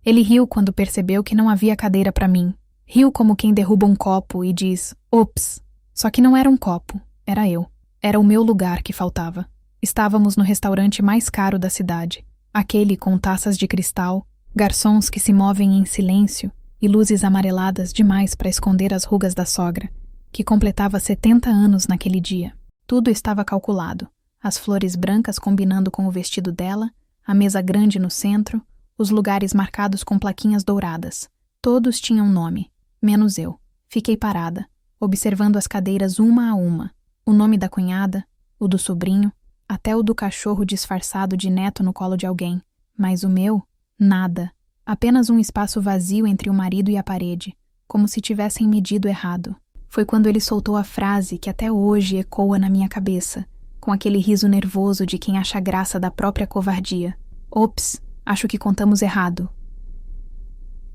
Ele riu quando percebeu que não havia cadeira para mim. Riu como quem derruba um copo e diz, ops. Só que não era um copo, era eu. Era o meu lugar que faltava. Estávamos no restaurante mais caro da cidade. Aquele com taças de cristal, garçons que se movem em silêncio e luzes amareladas demais para esconder as rugas da sogra, que completava 70 anos naquele dia. Tudo estava calculado. As flores brancas combinando com o vestido dela, a mesa grande no centro, os lugares marcados com plaquinhas douradas. Todos tinham nome, menos eu. Fiquei parada, observando as cadeiras uma a uma. O nome da cunhada, o do sobrinho, até o do cachorro disfarçado de neto no colo de alguém. Mas o meu, nada. Apenas um espaço vazio entre o marido e a parede, como se tivessem medido errado. Foi quando ele soltou a frase que até hoje ecoa na minha cabeça, com aquele riso nervoso de quem acha graça da própria covardia. Ops, acho que contamos errado.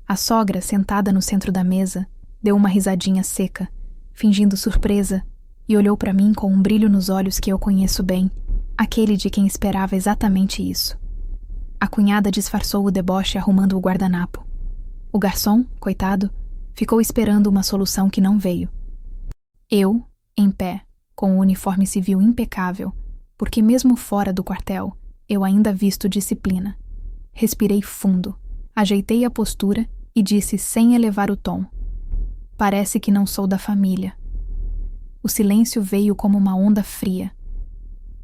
A sogra, sentada no centro da mesa, deu uma risadinha seca, fingindo surpresa, e olhou para mim com um brilho nos olhos que eu conheço bem, aquele de quem esperava exatamente isso. A cunhada disfarçou o deboche arrumando o guardanapo. O garçom, coitado, ficou esperando uma solução que não veio. Eu, em pé, com o uniforme civil impecável, porque mesmo fora do quartel, eu ainda visto disciplina. Respirei fundo, ajeitei a postura e disse sem elevar o tom. Parece que não sou da família. O silêncio veio como uma onda fria.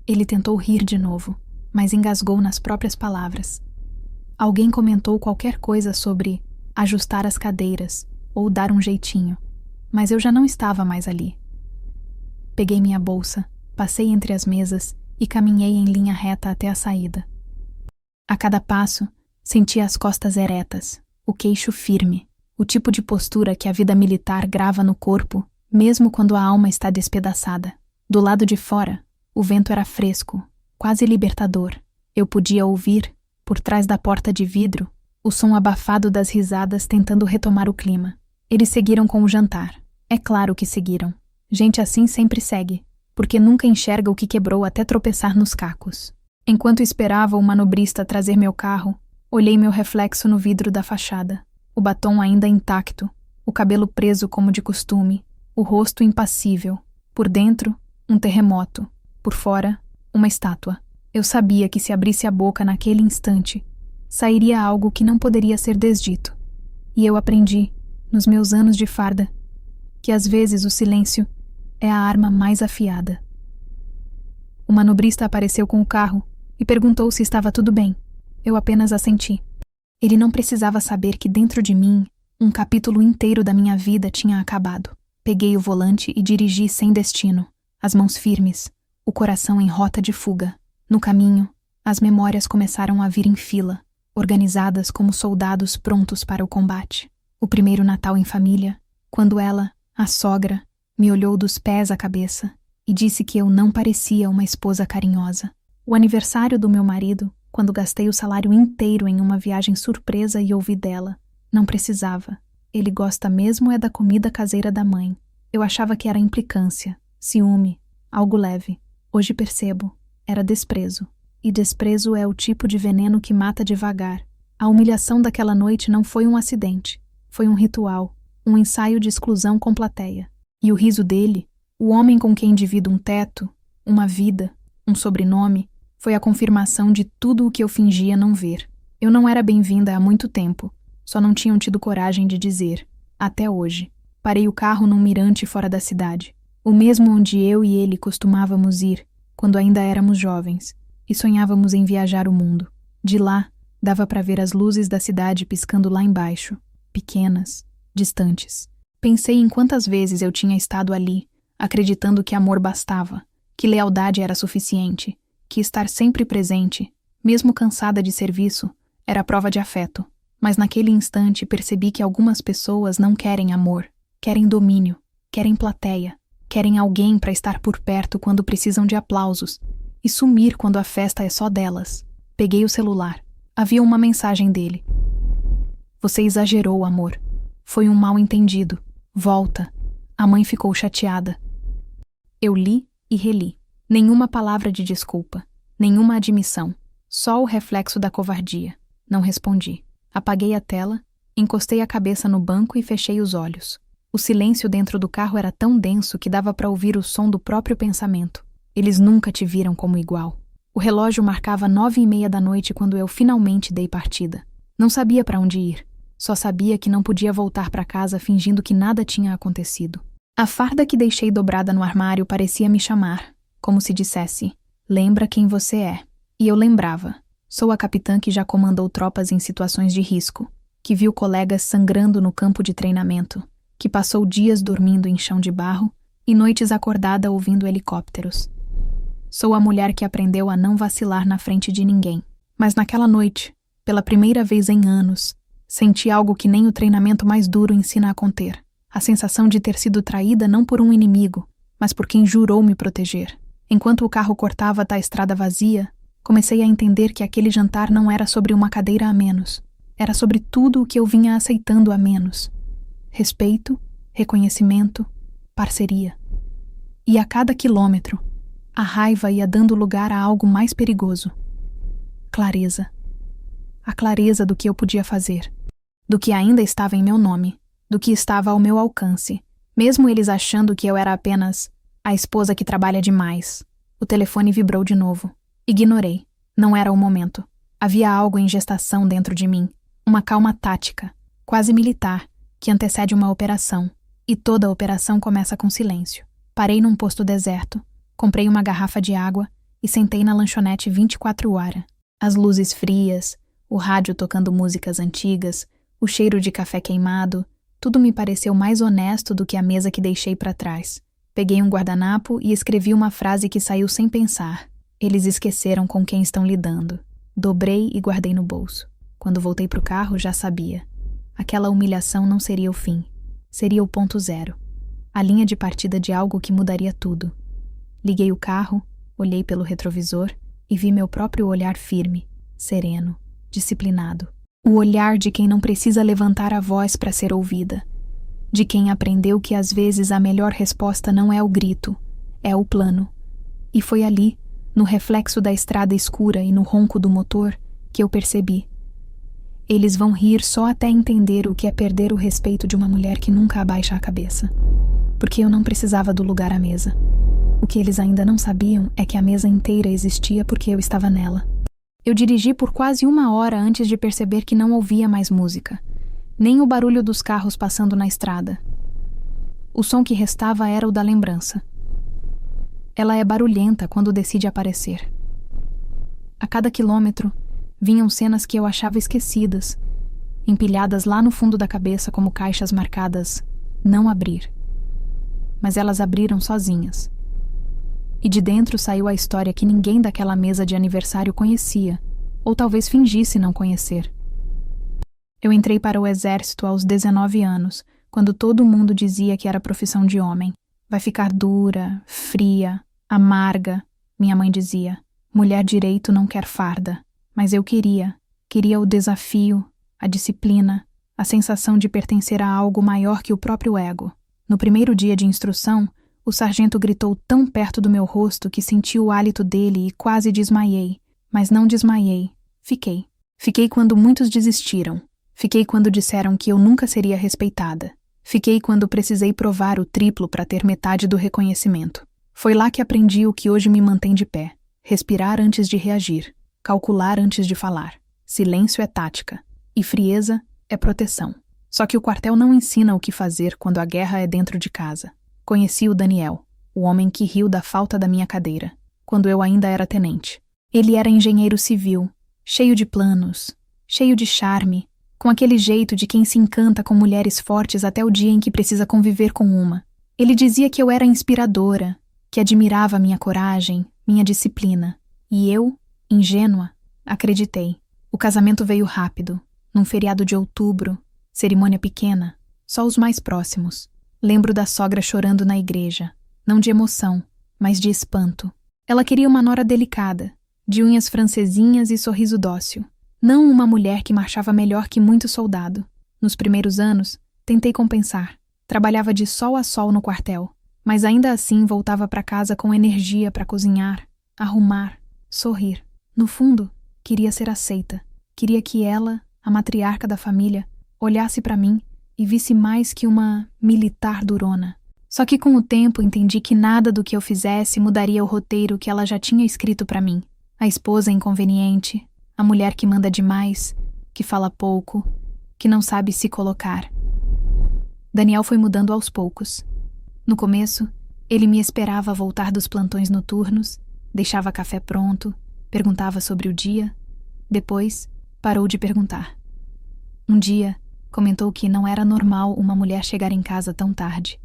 Ele tentou rir de novo, mas engasgou nas próprias palavras. Alguém comentou qualquer coisa sobre ajustar as cadeiras ou dar um jeitinho, mas eu já não estava mais ali. Peguei minha bolsa, passei entre as mesas e caminhei em linha reta até a saída. A cada passo, sentia as costas eretas, o queixo firme, o tipo de postura que a vida militar grava no corpo, mesmo quando a alma está despedaçada. Do lado de fora, o vento era fresco, quase libertador. Eu podia ouvir, por trás da porta de vidro, o som abafado das risadas tentando retomar o clima. Eles seguiram com o jantar. É claro que seguiram. Gente assim sempre segue, porque nunca enxerga o que quebrou até tropeçar nos cacos. Enquanto esperava o manobrista trazer meu carro, olhei meu reflexo no vidro da fachada. O batom ainda intacto, o cabelo preso como de costume, o rosto impassível. Por dentro, um terremoto. Por fora, uma estátua. Eu sabia que se abrisse a boca naquele instante, sairia algo que não poderia ser desdito. E eu aprendi, nos meus anos de farda, que às vezes o silêncio é a arma mais afiada. O manobrista apareceu com o carro e perguntou se estava tudo bem. Eu apenas assenti. Ele não precisava saber que dentro de mim, um capítulo inteiro da minha vida tinha acabado. Peguei o volante e dirigi sem destino, as mãos firmes, o coração em rota de fuga. No caminho, as memórias começaram a vir em fila, organizadas como soldados prontos para o combate. O primeiro Natal em família, quando ela, a sogra, me olhou dos pés à cabeça e disse que eu não parecia uma esposa carinhosa. O aniversário do meu marido, quando gastei o salário inteiro em uma viagem surpresa e ouvi dela. Não precisava. Ele gosta mesmo é da comida caseira da mãe. Eu achava que era implicância, ciúme, algo leve. Hoje percebo, era desprezo. E desprezo é o tipo de veneno que mata devagar. A humilhação daquela noite não foi um acidente. Foi um ritual, um ensaio de exclusão com plateia. E o riso dele, o homem com quem divido um teto, uma vida, um sobrenome, foi a confirmação de tudo o que eu fingia não ver. Eu não era bem-vinda há muito tempo, só não tinham tido coragem de dizer. Até hoje. Parei o carro num mirante fora da cidade, o mesmo onde eu e ele costumávamos ir, quando ainda éramos jovens, e sonhávamos em viajar o mundo. De lá, dava para ver as luzes da cidade piscando lá embaixo, pequenas, distantes. Pensei em quantas vezes eu tinha estado ali, acreditando que amor bastava, que lealdade era suficiente, que estar sempre presente, mesmo cansada de serviço, era prova de afeto. Mas naquele instante percebi que algumas pessoas não querem amor, querem domínio, querem plateia, querem alguém para estar por perto quando precisam de aplausos e sumir quando a festa é só delas. Peguei o celular. Havia uma mensagem dele. Você exagerou, amor. Foi um mal-entendido. Volta. A mãe ficou chateada. Eu li e reli. Nenhuma palavra de desculpa, nenhuma admissão, só o reflexo da covardia. Não respondi. Apaguei a tela, encostei a cabeça no banco e fechei os olhos. O silêncio dentro do carro era tão denso que dava para ouvir o som do próprio pensamento. Eles nunca te viram como igual. O relógio marcava 9:30 da noite quando eu finalmente dei partida. Não sabia para onde ir. Só sabia que não podia voltar para casa fingindo que nada tinha acontecido. A farda que deixei dobrada no armário parecia me chamar, como se dissesse: lembra quem você é. E eu lembrava. Sou a capitã que já comandou tropas em situações de risco, que viu colegas sangrando no campo de treinamento, que passou dias dormindo em chão de barro e noites acordada ouvindo helicópteros. Sou a mulher que aprendeu a não vacilar na frente de ninguém. Mas naquela noite, pela primeira vez em anos, senti algo que nem o treinamento mais duro ensina a conter. A sensação de ter sido traída não por um inimigo, mas por quem jurou me proteger. Enquanto o carro cortava a estrada vazia, comecei a entender que aquele jantar não era sobre uma cadeira a menos. Era sobre tudo o que eu vinha aceitando a menos. Respeito, reconhecimento, parceria. E a cada quilômetro, a raiva ia dando lugar a algo mais perigoso. Clareza. A clareza do que eu podia fazer. Do que ainda estava em meu nome. Do que estava ao meu alcance. Mesmo eles achando que eu era apenas a esposa que trabalha demais. O telefone vibrou de novo. Ignorei. Não era o momento. Havia algo em gestação dentro de mim. Uma calma tática, quase militar, que antecede uma operação. E toda operação começa com silêncio. Parei num posto deserto, comprei uma garrafa de água e sentei na lanchonete 24 horas. As luzes frias, o rádio tocando músicas antigas, o cheiro de café queimado, tudo me pareceu mais honesto do que a mesa que deixei para trás. Peguei um guardanapo e escrevi uma frase que saiu sem pensar. Eles esqueceram com quem estão lidando. Dobrei e guardei no bolso. Quando voltei pro carro, já sabia. Aquela humilhação não seria o fim. Seria o ponto zero. A linha de partida de algo que mudaria tudo. Liguei o carro, olhei pelo retrovisor e vi meu próprio olhar firme, sereno, disciplinado. O olhar de quem não precisa levantar a voz para ser ouvida. De quem aprendeu que às vezes a melhor resposta não é o grito, é o plano. E foi ali, no reflexo da estrada escura e no ronco do motor, que eu percebi. Eles vão rir só até entender o que é perder o respeito de uma mulher que nunca abaixa a cabeça. Porque eu não precisava do lugar à mesa. O que eles ainda não sabiam é que a mesa inteira existia porque eu estava nela. Eu dirigi por quase 1 hora antes de perceber que não ouvia mais música, nem o barulho dos carros passando na estrada. O som que restava era o da lembrança. Ela é barulhenta quando decide aparecer. A cada quilômetro, vinham cenas que eu achava esquecidas, empilhadas lá no fundo da cabeça como caixas marcadas "não abrir". Mas elas abriram sozinhas. E de dentro saiu a história que ninguém daquela mesa de aniversário conhecia, ou talvez fingisse não conhecer. Eu entrei para o exército aos 19 anos, quando todo mundo dizia que era profissão de homem. Vai ficar dura, fria, amarga, minha mãe dizia. Mulher direito não quer farda. Mas eu queria o desafio, a disciplina, a sensação de pertencer a algo maior que o próprio ego. No primeiro dia de instrução, o sargento gritou tão perto do meu rosto que senti o hálito dele e quase desmaiei. Mas não desmaiei. Fiquei. Fiquei quando muitos desistiram. Fiquei quando disseram que eu nunca seria respeitada. Fiquei quando precisei provar o triplo para ter metade do reconhecimento. Foi lá que aprendi o que hoje me mantém de pé. Respirar antes de reagir. Calcular antes de falar. Silêncio é tática. E frieza é proteção. Só que o quartel não ensina o que fazer quando a guerra é dentro de casa. Conheci o Daniel, o homem que riu da falta da minha cadeira, quando eu ainda era tenente. Ele era engenheiro civil, cheio de planos, cheio de charme, com aquele jeito de quem se encanta com mulheres fortes até o dia em que precisa conviver com uma. Ele dizia que eu era inspiradora, que admirava minha coragem, minha disciplina. E eu, ingênua, acreditei. O casamento veio rápido, num feriado de outubro, cerimônia pequena, só os mais próximos. Lembro da sogra chorando na igreja, não de emoção, mas de espanto. Ela queria uma nora delicada, de unhas francesinhas e sorriso dócil. Não uma mulher que marchava melhor que muito soldado. Nos primeiros anos, tentei compensar. Trabalhava de sol a sol no quartel, mas ainda assim voltava para casa com energia para cozinhar, arrumar, sorrir. No fundo, queria ser aceita. Queria que ela, a matriarca da família, olhasse para mim e visse mais que uma militar durona. Só que com o tempo entendi que nada do que eu fizesse mudaria o roteiro que ela já tinha escrito para mim. A esposa inconveniente, a mulher que manda demais, que fala pouco, que não sabe se colocar. Daniel foi mudando aos poucos. No começo, ele me esperava voltar dos plantões noturnos, deixava café pronto, perguntava sobre o dia. Depois, parou de perguntar. Um dia, comentou que não era normal uma mulher chegar em casa tão tarde.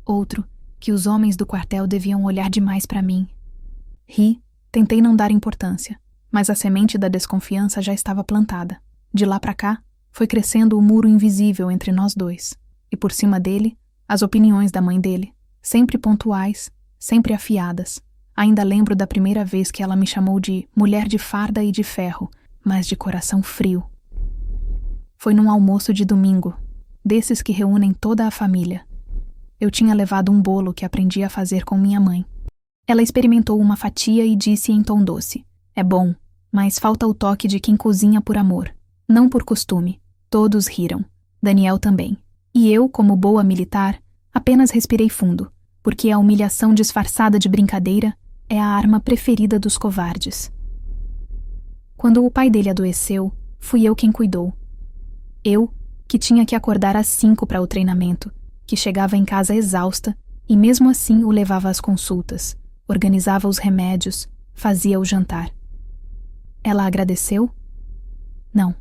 Outro, que os homens do quartel deviam olhar demais para mim. Ri, tentei não dar importância, mas a semente da desconfiança já estava plantada. De lá para cá, foi crescendo o muro invisível entre nós dois. E por cima dele, as opiniões da mãe dele, sempre pontuais, sempre afiadas. Ainda lembro da primeira vez que ela me chamou de mulher de farda e de ferro, mas de coração frio. Foi num almoço de domingo, desses que reúnem toda a família. Eu tinha levado um bolo que aprendi a fazer com minha mãe. Ela experimentou uma fatia e disse em tom doce: "É bom, mas falta o toque de quem cozinha por amor, não por costume." Todos riram, Daniel também. E eu, como boa militar, apenas respirei fundo, porque a humilhação disfarçada de brincadeira é a arma preferida dos covardes. Quando o pai dele adoeceu, fui eu quem cuidou. Eu, que tinha que acordar às 5 para o treinamento, que chegava em casa exausta e mesmo assim o levava às consultas, organizava os remédios, fazia o jantar. Ela agradeceu? Não.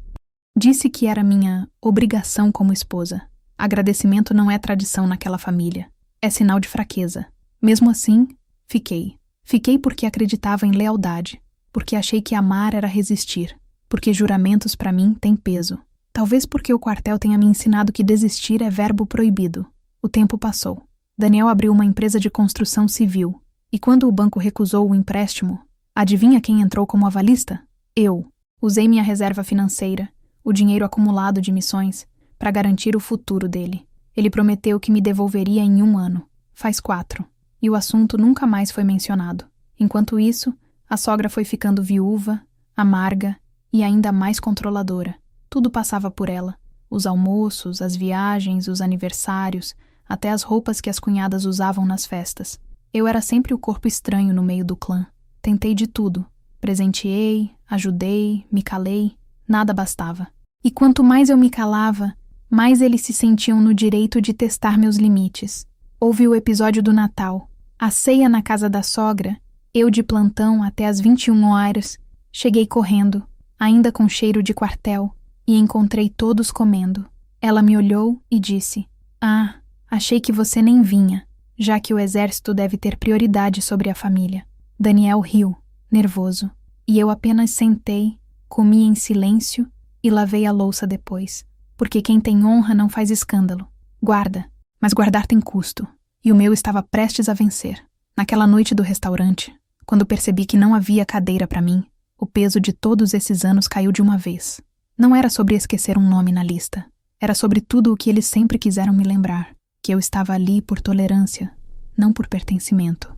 Disse que era minha obrigação como esposa. Agradecimento não é tradição naquela família. É sinal de fraqueza. Mesmo assim, fiquei. Fiquei porque acreditava em lealdade, porque achei que amar era resistir, porque juramentos para mim têm peso. Talvez porque o quartel tenha me ensinado que desistir é verbo proibido. O tempo passou. Daniel abriu uma empresa de construção civil. E quando o banco recusou o empréstimo, adivinha quem entrou como avalista? Eu. Usei minha reserva financeira, o dinheiro acumulado de missões, para garantir o futuro dele. Ele prometeu que me devolveria em 1 ano. Faz 4. E o assunto nunca mais foi mencionado. Enquanto isso, a sogra foi ficando viúva, amarga e ainda mais controladora. Tudo passava por ela. Os almoços, as viagens, os aniversários, até as roupas que as cunhadas usavam nas festas. Eu era sempre o corpo estranho no meio do clã. Tentei de tudo. Presenteei, ajudei, me calei. Nada bastava. E quanto mais eu me calava, mais eles se sentiam no direito de testar meus limites. Houve o episódio do Natal. A ceia na casa da sogra, eu de plantão até as 21 horas, cheguei correndo, ainda com cheiro de quartel, e encontrei todos comendo. Ela me olhou e disse: "Ah, achei que você nem vinha, já que o exército deve ter prioridade sobre a família." Daniel riu, nervoso, e eu apenas sentei, comi em silêncio e lavei a louça depois, porque quem tem honra não faz escândalo. Guarda, mas guardar tem custo, e o meu estava prestes a vencer. Naquela noite do restaurante, quando percebi que não havia cadeira para mim, o peso de todos esses anos caiu de uma vez. Não era sobre esquecer um nome na lista. Era sobre tudo o que eles sempre quiseram me lembrar, que eu estava ali por tolerância, não por pertencimento.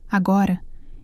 Agora,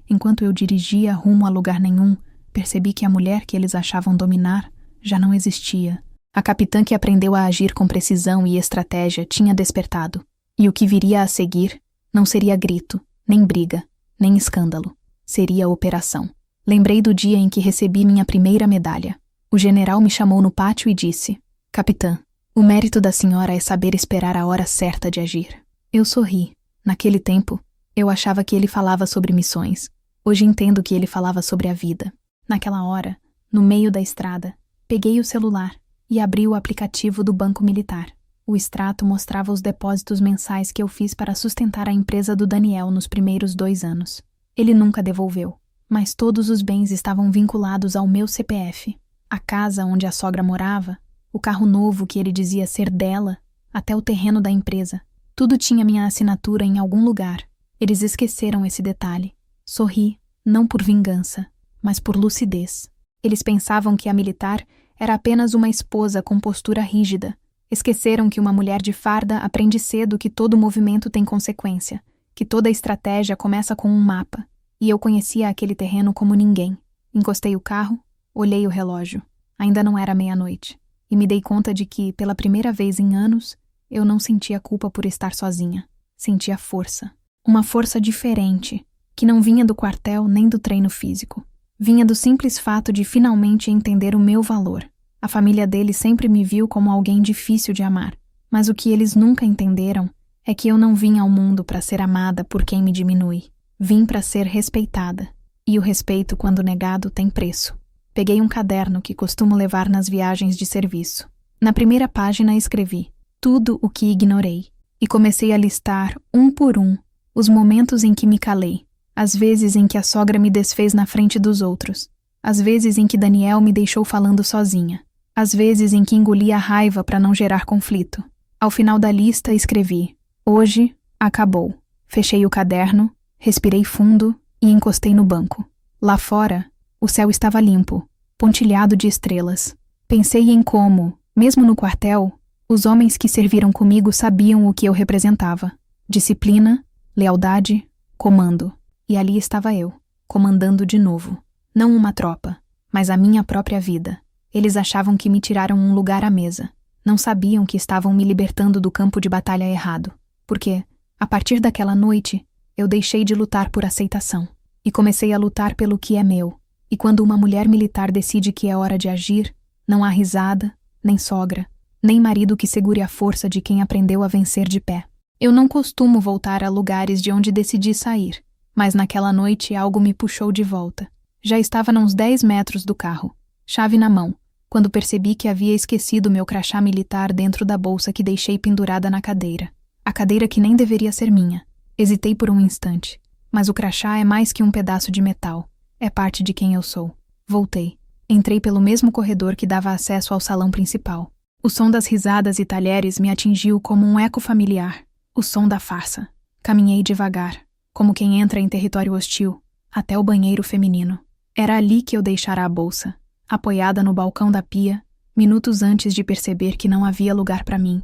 enquanto eu dirigia rumo a lugar nenhum, percebi que a mulher que eles achavam dominar já não existia. A capitã que aprendeu a agir com precisão e estratégia tinha despertado, e o que viria a seguir não seria grito, nem briga, nem escândalo. Seria operação. Lembrei do dia em que recebi minha primeira medalha. O general me chamou no pátio e disse: "Capitã, o mérito da senhora é saber esperar a hora certa de agir." Eu sorri. Naquele tempo, eu achava que ele falava sobre missões. Hoje entendo que ele falava sobre a vida. Naquela hora, no meio da estrada, peguei o celular e abri o aplicativo do Banco Militar. O extrato mostrava os depósitos mensais que eu fiz para sustentar a empresa do Daniel nos primeiros 2 anos. Ele nunca devolveu, mas todos os bens estavam vinculados ao meu CPF. A casa onde a sogra morava, o carro novo que ele dizia ser dela, até o terreno da empresa. Tudo tinha minha assinatura em algum lugar. Eles esqueceram esse detalhe. Sorri, não por vingança, mas por lucidez. Eles pensavam que a militar era apenas uma esposa com postura rígida. Esqueceram que uma mulher de farda aprende cedo que todo movimento tem consequência, que toda estratégia começa com um mapa. E eu conhecia aquele terreno como ninguém. Encostei o carro, olhei o relógio. Ainda não era meia-noite, e me dei conta de que, pela primeira vez em anos, eu não sentia culpa por estar sozinha. Sentia força. Uma força diferente, que não vinha do quartel nem do treino físico. Vinha do simples fato de finalmente entender o meu valor. A família dele sempre me viu como alguém difícil de amar, mas o que eles nunca entenderam é que eu não vim ao mundo para ser amada por quem me diminui. Vim para ser respeitada. E o respeito, quando negado, tem preço. Peguei um caderno que costumo levar nas viagens de serviço. Na primeira página escrevi tudo o que ignorei e comecei a listar, um por um, os momentos em que me calei, as vezes em que a sogra me desfez na frente dos outros, as vezes em que Daniel me deixou falando sozinha, as vezes em que engoli a raiva para não gerar conflito. Ao final da lista escrevi: hoje acabou. Fechei o caderno, respirei fundo e encostei no banco. Lá fora, o céu estava limpo, pontilhado de estrelas. Pensei em como, mesmo no quartel, os homens que serviram comigo sabiam o que eu representava: disciplina, lealdade, comando. E ali estava eu, comandando de novo. Não uma tropa, mas a minha própria vida. Eles achavam que me tiraram um lugar à mesa. Não sabiam que estavam me libertando do campo de batalha errado. Porque, a partir daquela noite, eu deixei de lutar por aceitação. E comecei a lutar pelo que é meu. E quando uma mulher militar decide que é hora de agir, não há risada, nem sogra, nem marido que segure a força de quem aprendeu a vencer de pé. Eu não costumo voltar a lugares de onde decidi sair, mas naquela noite algo me puxou de volta. Já estava a uns 10 metros do carro, chave na mão, quando percebi que havia esquecido meu crachá militar dentro da bolsa que deixei pendurada na cadeira. A cadeira que nem deveria ser minha. Hesitei por um instante, mas o crachá é mais que um pedaço de metal. É parte de quem eu sou. Voltei. Entrei pelo mesmo corredor que dava acesso ao salão principal. O som das risadas e talheres me atingiu como um eco familiar. O som da farsa. Caminhei devagar, como quem entra em território hostil, até o banheiro feminino. Era ali que eu deixara a bolsa, apoiada no balcão da pia, minutos antes de perceber que não havia lugar para mim.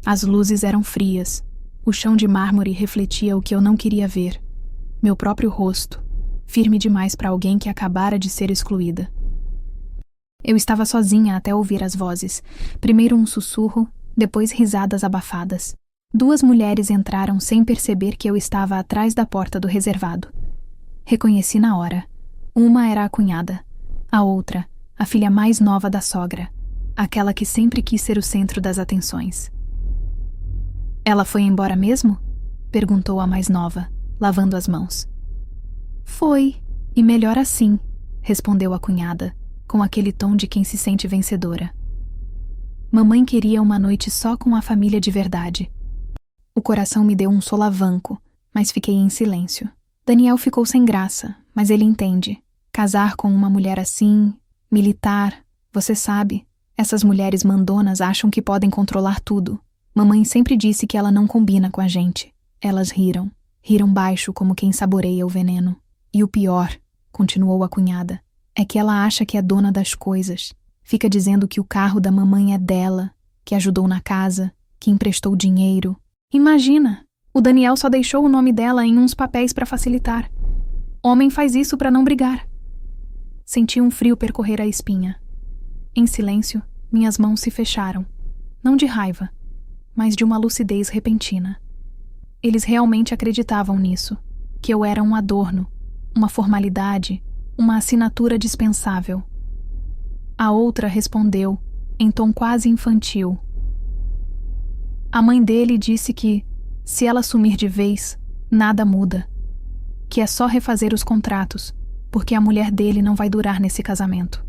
As luzes eram frias. O chão de mármore refletia o que eu não queria ver. Meu próprio rosto, firme demais para alguém que acabara de ser excluída. Eu estava sozinha até ouvir as vozes. Primeiro um sussurro, depois risadas abafadas. 2 mulheres entraram sem perceber que eu estava atrás da porta do reservado. Reconheci na hora. Uma era a cunhada. A outra, a filha mais nova da sogra. Aquela que sempre quis ser o centro das atenções. Ela foi embora mesmo? Perguntou a mais nova, lavando as mãos. Foi, e melhor assim, respondeu a cunhada, com aquele tom de quem se sente vencedora. Mamãe queria uma noite só com a família de verdade. O coração me deu um solavanco, mas fiquei em silêncio. Daniel ficou sem graça, mas ele entende. Casar com uma mulher assim, militar, você sabe, essas mulheres mandonas acham que podem controlar tudo. Mamãe sempre disse que ela não combina com a gente. Elas riram. Riram baixo como quem saboreia o veneno. E o pior, continuou a cunhada, é que ela acha que é dona das coisas. Fica dizendo que o carro da mamãe é dela, que ajudou na casa, que emprestou dinheiro. Imagina, o Daniel só deixou o nome dela em uns papéis para facilitar. Homem faz isso para não brigar. Senti um frio percorrer a espinha. Em silêncio, minhas mãos se fecharam. Não de raiva, mas de uma lucidez repentina. Eles realmente acreditavam nisso, que eu era um adorno, uma formalidade, uma assinatura dispensável. A outra respondeu, em tom quase infantil. A mãe dele disse que, se ela sumir de vez, nada muda. Que é só refazer os contratos, porque a mulher dele não vai durar nesse casamento.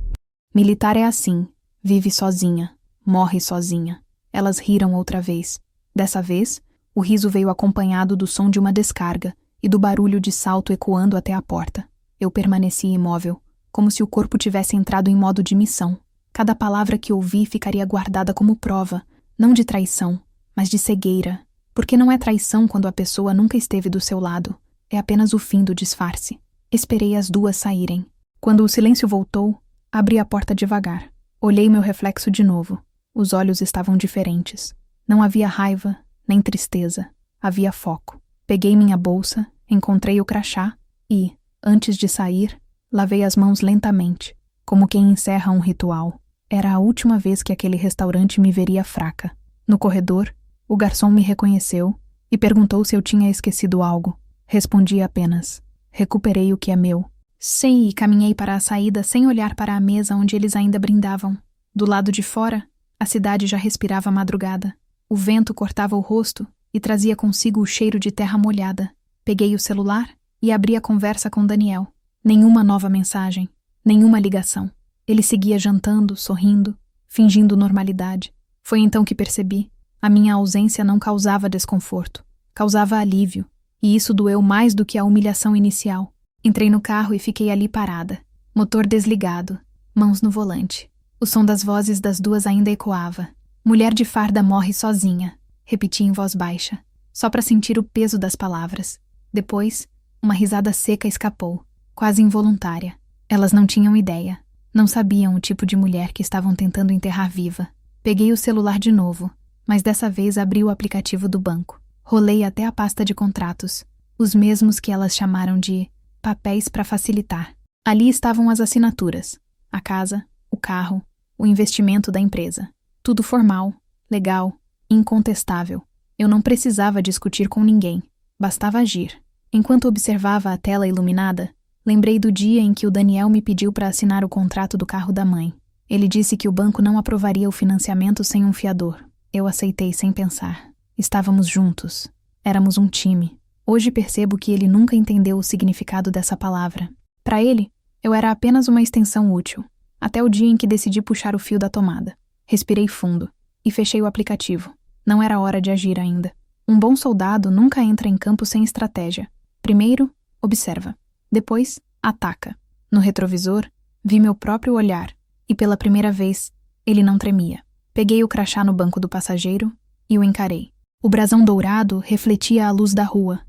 Militar é assim, vive sozinha, morre sozinha. Elas riram outra vez. Dessa vez, o riso veio acompanhado do som de uma descarga e do barulho de salto ecoando até a porta. Eu permaneci imóvel, como se o corpo tivesse entrado em modo de missão. Cada palavra que ouvi ficaria guardada como prova, não de traição, mas de cegueira, porque não é traição quando a pessoa nunca esteve do seu lado, é apenas o fim do disfarce. Esperei as 2 saírem. Quando o silêncio voltou, abri a porta devagar. Olhei meu reflexo de novo. Os olhos estavam diferentes. Não havia raiva, nem tristeza. Havia foco. Peguei minha bolsa, encontrei o crachá e, antes de sair, lavei as mãos lentamente, como quem encerra um ritual. Era a última vez que aquele restaurante me veria fraca. No corredor, o garçom me reconheceu e perguntou se eu tinha esquecido algo. Respondi apenas: recuperei o que é meu. Sei, e caminhei para a saída sem olhar para a mesa onde eles ainda brindavam. Do lado de fora, a cidade já respirava a madrugada. O vento cortava o rosto e trazia consigo o cheiro de terra molhada. Peguei o celular e abri a conversa com Daniel. Nenhuma nova mensagem, nenhuma ligação. Ele seguia jantando, sorrindo, fingindo normalidade. Foi então que percebi. A minha ausência não causava desconforto, causava alívio, e isso doeu mais do que a humilhação inicial. Entrei no carro e fiquei ali parada, motor desligado, mãos no volante. O som das vozes das duas ainda ecoava. Mulher de farda morre sozinha, repeti em voz baixa, só para sentir o peso das palavras. Depois, uma risada seca escapou, quase involuntária. Elas não tinham ideia, não sabiam o tipo de mulher que estavam tentando enterrar viva. Peguei o celular de novo, mas dessa vez abri o aplicativo do banco. Rolei até a pasta de contratos, os mesmos que elas chamaram de papéis para facilitar. Ali estavam as assinaturas, a casa, o carro, o investimento da empresa. Tudo formal, legal, incontestável. Eu não precisava discutir com ninguém, bastava agir. Enquanto observava a tela iluminada, lembrei do dia em que o Daniel me pediu para assinar o contrato do carro da mãe. Ele disse que o banco não aprovaria o financiamento sem um fiador. Eu aceitei sem pensar. Estávamos juntos. Éramos um time. Hoje percebo que ele nunca entendeu o significado dessa palavra. Para ele, eu era apenas uma extensão útil, até o dia em que decidi puxar o fio da tomada. Respirei fundo e fechei o aplicativo. Não era hora de agir ainda. Um bom soldado nunca entra em campo sem estratégia. Primeiro, observa. Depois, ataca. No retrovisor, vi meu próprio olhar e pela primeira vez, ele não tremia. Peguei o crachá no banco do passageiro e o encarei. O brasão dourado refletia a luz da rua.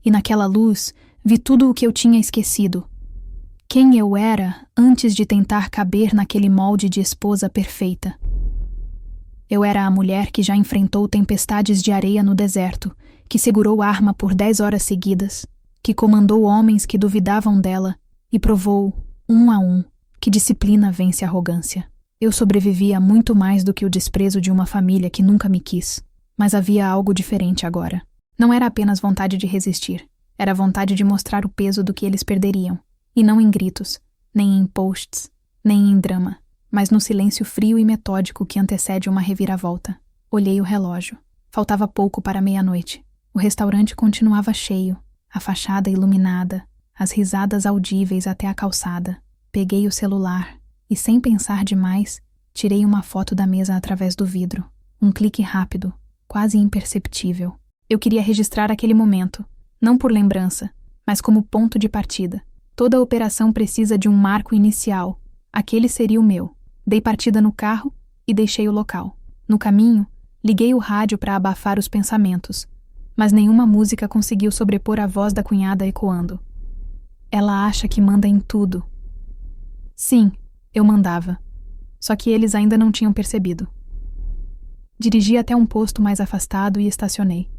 E naquela luz, vi tudo o que eu tinha esquecido. Quem eu era antes de tentar caber naquele molde de esposa perfeita. Eu era a mulher que já enfrentou tempestades de areia no deserto, que segurou arma por 10 horas seguidas, que comandou homens que duvidavam dela e provou, um a um, que disciplina vence a arrogância. Eu sobrevivi a muito mais do que o desprezo de uma família que nunca me quis. Mas havia algo diferente agora. Não era apenas vontade de resistir. Era vontade de mostrar o peso do que eles perderiam. E não em gritos, nem em posts, nem em drama, mas no silêncio frio e metódico que antecede uma reviravolta. Olhei o relógio. Faltava pouco para meia-noite. O restaurante continuava cheio, a fachada iluminada, as risadas audíveis até a calçada. Peguei o celular e, sem pensar demais, tirei uma foto da mesa através do vidro. Um clique rápido, quase imperceptível. Eu queria registrar aquele momento, não por lembrança, mas como ponto de partida. Toda operação precisa de um marco inicial. Aquele seria o meu. Dei partida no carro e deixei o local. No caminho, liguei o rádio para abafar os pensamentos, mas nenhuma música conseguiu sobrepor a voz da cunhada ecoando. Ela acha que manda em tudo. Sim, eu mandava. Só que eles ainda não tinham percebido. Dirigi até um posto mais afastado e estacionei.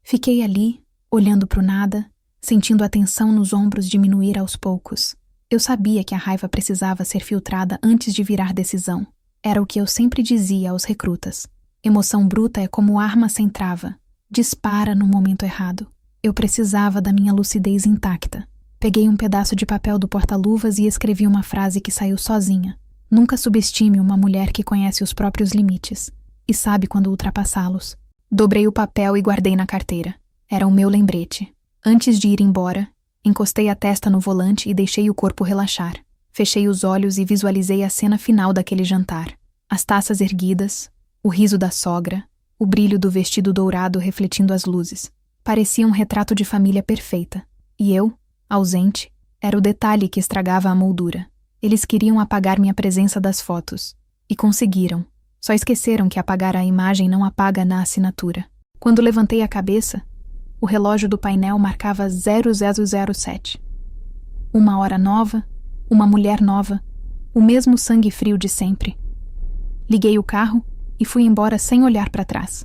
Fiquei ali, olhando para o nada, sentindo a tensão nos ombros diminuir aos poucos. Eu sabia que a raiva precisava ser filtrada antes de virar decisão. Era o que eu sempre dizia aos recrutas. Emoção bruta é como arma sem trava. Dispara no momento errado. Eu precisava da minha lucidez intacta. Peguei um pedaço de papel do porta-luvas e escrevi uma frase que saiu sozinha. Nunca subestime uma mulher que conhece os próprios limites e sabe quando ultrapassá-los. Dobrei o papel e guardei na carteira. Era o meu lembrete. Antes de ir embora, encostei a testa no volante e deixei o corpo relaxar. Fechei os olhos e visualizei a cena final daquele jantar. As taças erguidas, o riso da sogra, o brilho do vestido dourado refletindo as luzes. Parecia um retrato de família perfeita. E eu, ausente, era o detalhe que estragava a moldura. Eles queriam apagar minha presença das fotos. E conseguiram. Só esqueceram que apagar a imagem não apaga na assinatura. Quando levantei a cabeça, o relógio do painel marcava 0007. Uma hora nova, uma mulher nova, o mesmo sangue frio de sempre. Liguei o carro e fui embora sem olhar para trás.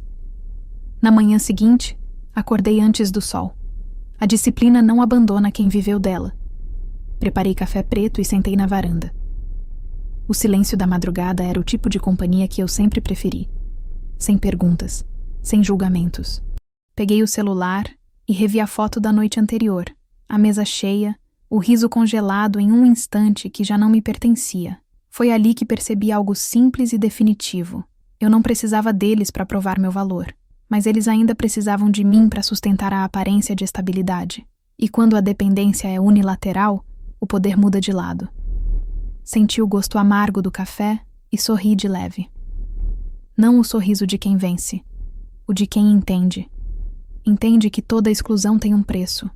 Na manhã seguinte, acordei antes do sol. A disciplina não abandona quem viveu dela. Preparei café preto e sentei na varanda. O silêncio da madrugada era o tipo de companhia que eu sempre preferi. Sem perguntas, sem julgamentos. Peguei o celular e revi a foto da noite anterior, a mesa cheia, o riso congelado em um instante que já não me pertencia. Foi ali que percebi algo simples e definitivo. Eu não precisava deles para provar meu valor, mas eles ainda precisavam de mim para sustentar a aparência de estabilidade. E quando a dependência é unilateral, o poder muda de lado. Senti o gosto amargo do café e sorri de leve. Não o sorriso de quem vence, o de quem entende. Entende que toda exclusão tem um preço.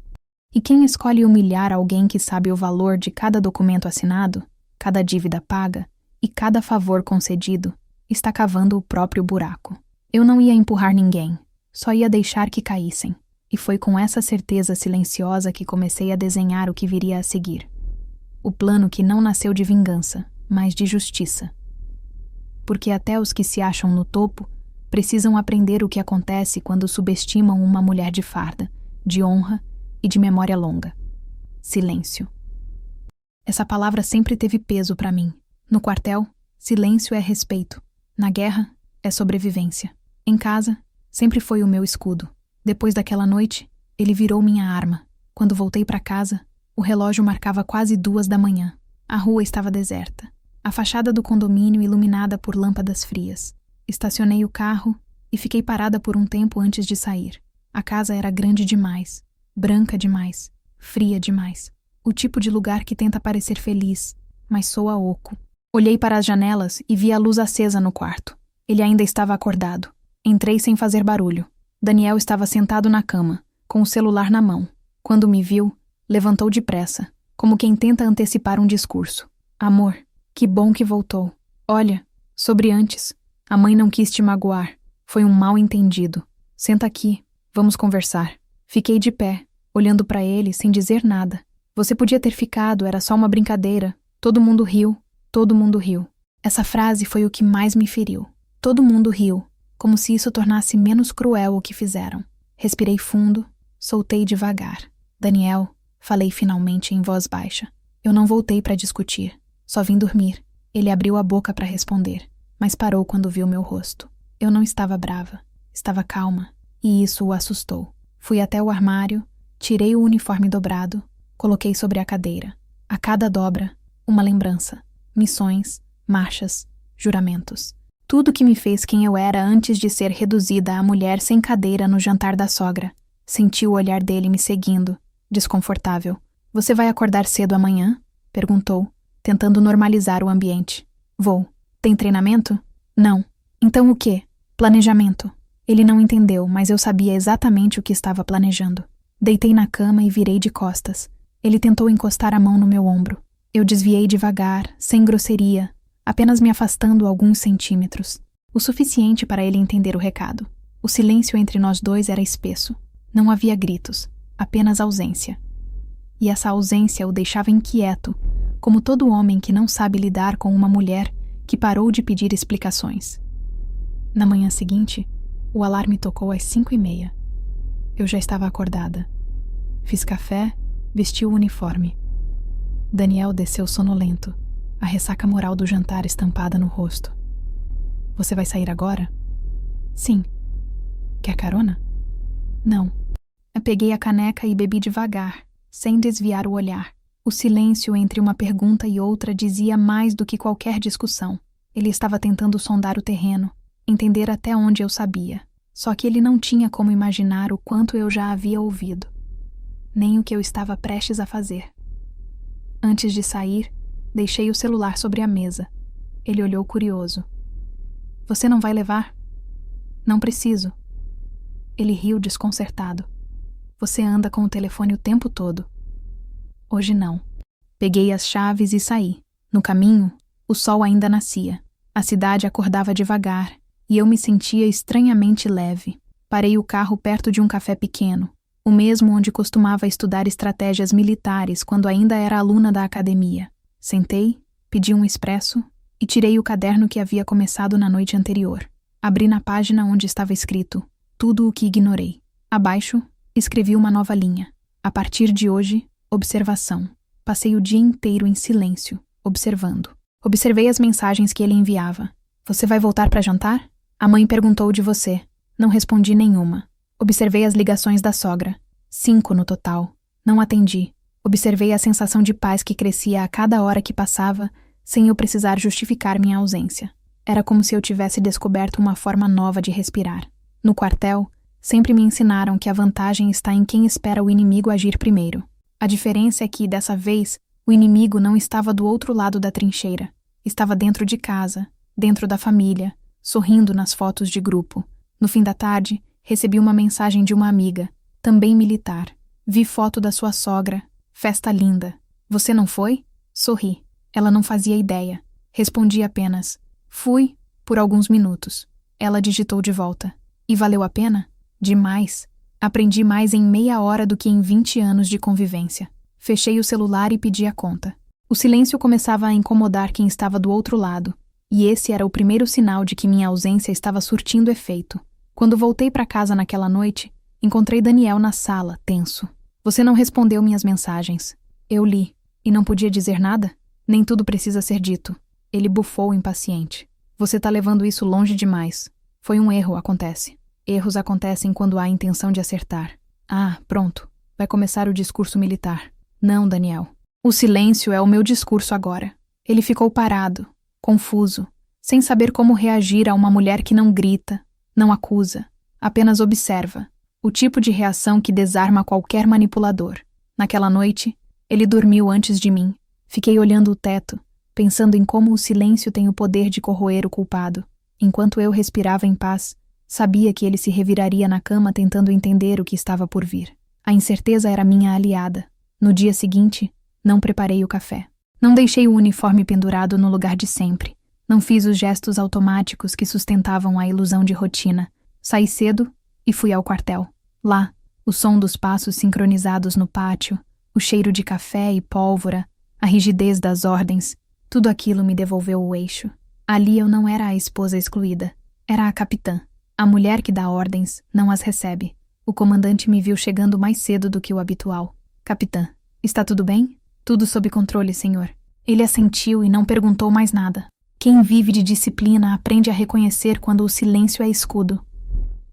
E quem escolhe humilhar alguém que sabe o valor de cada documento assinado, cada dívida paga e cada favor concedido, está cavando o próprio buraco. Eu não ia empurrar ninguém, só ia deixar que caíssem. E foi com essa certeza silenciosa que comecei a desenhar o que viria a seguir. O plano que não nasceu de vingança, mas de justiça. Porque até os que se acham no topo precisam aprender o que acontece quando subestimam uma mulher de farda, de honra e de memória longa. Silêncio. Essa palavra sempre teve peso para mim. No quartel, silêncio é respeito. Na guerra, é sobrevivência. Em casa, sempre foi o meu escudo. Depois daquela noite, ele virou minha arma. Quando voltei para casa, o relógio marcava quase 2 da manhã. A rua estava deserta. A fachada do condomínio iluminada por lâmpadas frias. Estacionei o carro e fiquei parada por um tempo antes de sair. A casa era grande demais, branca demais, fria demais. O tipo de lugar que tenta parecer feliz, mas soa oco. Olhei para as janelas e vi a luz acesa no quarto. Ele ainda estava acordado. Entrei sem fazer barulho. Daniel estava sentado na cama, com o celular na mão. Quando me viu, levantou depressa, como quem tenta antecipar um discurso. Amor, que bom que voltou. Olha, sobre antes. A mãe não quis te magoar. Foi um mal-entendido. Senta aqui, vamos conversar. Fiquei de pé, olhando para ele sem dizer nada. Você podia ter ficado, era só uma brincadeira. Todo mundo riu, todo mundo riu. Essa frase foi o que mais me feriu. Todo mundo riu, como se isso tornasse menos cruel o que fizeram. Respirei fundo, soltei devagar. Daniel, falei finalmente em voz baixa. Eu não voltei para discutir, só vim dormir. Ele abriu a boca para responder, mas parou quando viu meu rosto. Eu não estava brava, estava calma, e isso o assustou. Fui até o armário, tirei o uniforme dobrado, coloquei sobre a cadeira. A cada dobra, uma lembrança. Missões, marchas, juramentos. Tudo que me fez quem eu era antes de ser reduzida a mulher sem cadeira no jantar da sogra. Senti o olhar dele me seguindo, desconfortável. Você vai acordar cedo amanhã? Perguntou, tentando normalizar o ambiente. Vou. Tem treinamento? Não. Então o quê? Planejamento. Ele não entendeu, mas eu sabia exatamente o que estava planejando. Deitei na cama e virei de costas. Ele tentou encostar a mão no meu ombro. Eu desviei devagar, sem grosseria, apenas me afastando alguns centímetros. O suficiente para ele entender o recado. O silêncio entre nós dois era espesso. Não havia gritos, apenas ausência. E essa ausência o deixava inquieto, como todo homem que não sabe lidar com uma mulher que parou de pedir explicações. Na manhã seguinte, o alarme tocou às 5:30. Eu já estava acordada. Fiz café, vesti o uniforme. Daniel desceu sonolento, a ressaca moral do jantar estampada no rosto. Você vai sair agora? Sim. Quer carona? Não. Eu peguei a caneca e bebi devagar, sem desviar o olhar. O silêncio entre uma pergunta e outra dizia mais do que qualquer discussão. Ele estava tentando sondar o terreno, entender até onde eu sabia. Só que ele não tinha como imaginar o quanto eu já havia ouvido, nem o que eu estava prestes a fazer. Antes de sair, deixei o celular sobre a mesa. Ele olhou curioso. Você não vai levar? Não preciso. Ele riu desconcertado. Você anda com o telefone o tempo todo. Hoje não. Peguei as chaves e saí. No caminho, o sol ainda nascia. A cidade acordava devagar e eu me sentia estranhamente leve. Parei o carro perto de um café pequeno, o mesmo onde costumava estudar estratégias militares quando ainda era aluna da academia. Sentei, pedi um expresso e tirei o caderno que havia começado na noite anterior. Abri na página onde estava escrito tudo o que ignorei. Abaixo, escrevi uma nova linha. A partir de hoje, observação. Passei o dia inteiro em silêncio, observando. Observei as mensagens que ele enviava. Você vai voltar para jantar? A mãe perguntou de você. Não respondi nenhuma. Observei as ligações da sogra. 5 no total. Não atendi. Observei a sensação de paz que crescia a cada hora que passava, sem eu precisar justificar minha ausência. Era como se eu tivesse descoberto uma forma nova de respirar. No quartel, sempre me ensinaram que a vantagem está em quem espera o inimigo agir primeiro. A diferença é que, dessa vez, o inimigo não estava do outro lado da trincheira. Estava dentro de casa, dentro da família, sorrindo nas fotos de grupo. No fim da tarde, recebi uma mensagem de uma amiga, também militar. Vi foto da sua sogra. Festa linda. Você não foi? Sorri. Ela não fazia ideia. Respondi apenas. Fui, por alguns minutos. Ela digitou de volta. E valeu a pena? Demais. Aprendi mais em meia hora do que em 20 anos de convivência. Fechei o celular e pedi a conta. O silêncio começava a incomodar quem estava do outro lado, e esse era o primeiro sinal de que minha ausência estava surtindo efeito. Quando voltei para casa naquela noite, encontrei Daniel na sala, tenso. Você não respondeu minhas mensagens. Eu li. E não podia dizer nada? Nem tudo precisa ser dito. Ele bufou impaciente. Você tá levando isso longe demais. Foi um erro, acontece. Erros acontecem quando há intenção de acertar. Ah, pronto. Vai começar o discurso militar. Não, Daniel. O silêncio é o meu discurso agora. Ele ficou parado, confuso, sem saber como reagir a uma mulher que não grita, não acusa, apenas observa. O tipo de reação que desarma qualquer manipulador. Naquela noite, ele dormiu antes de mim. Fiquei olhando o teto, pensando em como o silêncio tem o poder de corroer o culpado. Enquanto eu respirava em paz, sabia que ele se reviraria na cama tentando entender o que estava por vir. A incerteza era minha aliada. No dia seguinte, não preparei o café. Não deixei o uniforme pendurado no lugar de sempre. Não fiz os gestos automáticos que sustentavam a ilusão de rotina. Saí cedo e fui ao quartel. Lá, o som dos passos sincronizados no pátio, o cheiro de café e pólvora, a rigidez das ordens, tudo aquilo me devolveu o eixo. Ali eu não era a esposa excluída. Era a capitã. A mulher que dá ordens, não as recebe. O comandante me viu chegando mais cedo do que o habitual. Capitã, está tudo bem? Tudo sob controle, senhor. Ele assentiu e não perguntou mais nada. Quem vive de disciplina aprende a reconhecer quando o silêncio é escudo.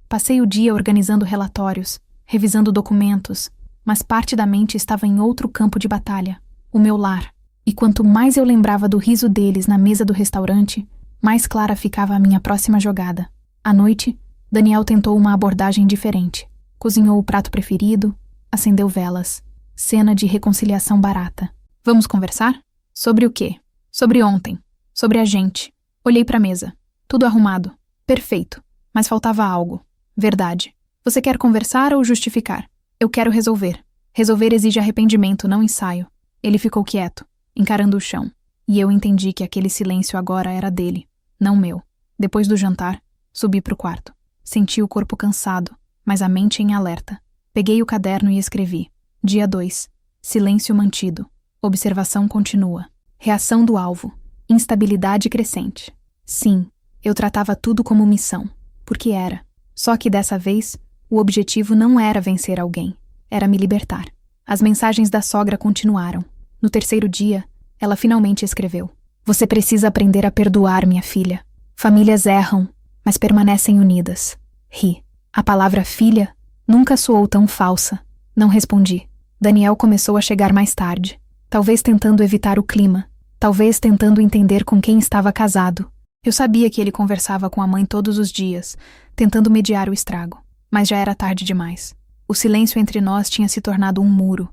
Passei o dia organizando relatórios, revisando documentos, mas parte da mente estava em outro campo de batalha, o meu lar. E quanto mais eu lembrava do riso deles na mesa do restaurante, mais clara ficava a minha próxima jogada. À noite, Daniel tentou uma abordagem diferente. Cozinhou o prato preferido, acendeu velas. Cena de reconciliação barata. Vamos conversar? Sobre o quê? Sobre ontem. Sobre a gente. Olhei para a mesa. Tudo arrumado. Perfeito. Mas faltava algo. Verdade. Você quer conversar ou justificar? Eu quero resolver. Resolver exige arrependimento, não ensaio. Ele ficou quieto, encarando o chão. E eu entendi que aquele silêncio agora era dele, não meu. Depois do jantar, subi pro quarto. Senti o corpo cansado, mas a mente em alerta. Peguei o caderno e escrevi. Dia 2. Silêncio mantido. Observação continua. Reação do alvo. Instabilidade crescente. Sim, eu tratava tudo como missão. Porque era. Só que dessa vez, o objetivo não era vencer alguém. Era me libertar. As mensagens da sogra continuaram. No terceiro dia, ela finalmente escreveu. Você precisa aprender a perdoar, minha filha. Famílias erram, mas permanecem unidas. Ri. A palavra filha nunca soou tão falsa. Não respondi. Daniel começou a chegar mais tarde. Talvez tentando evitar o clima. Talvez tentando entender com quem estava casado. Eu sabia que ele conversava com a mãe todos os dias, tentando mediar o estrago. Mas já era tarde demais. O silêncio entre nós tinha se tornado um muro.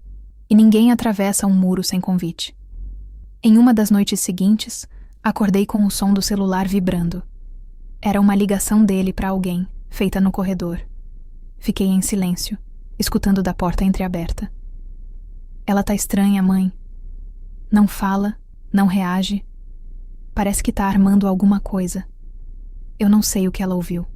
E ninguém atravessa um muro sem convite. Em uma das noites seguintes, acordei com o som do celular vibrando. Era uma ligação dele para alguém, feita no corredor. Fiquei em silêncio, escutando da porta entreaberta. Ela tá estranha, mãe. Não fala, não reage. Parece que tá armando alguma coisa. Eu não sei o que ela ouviu.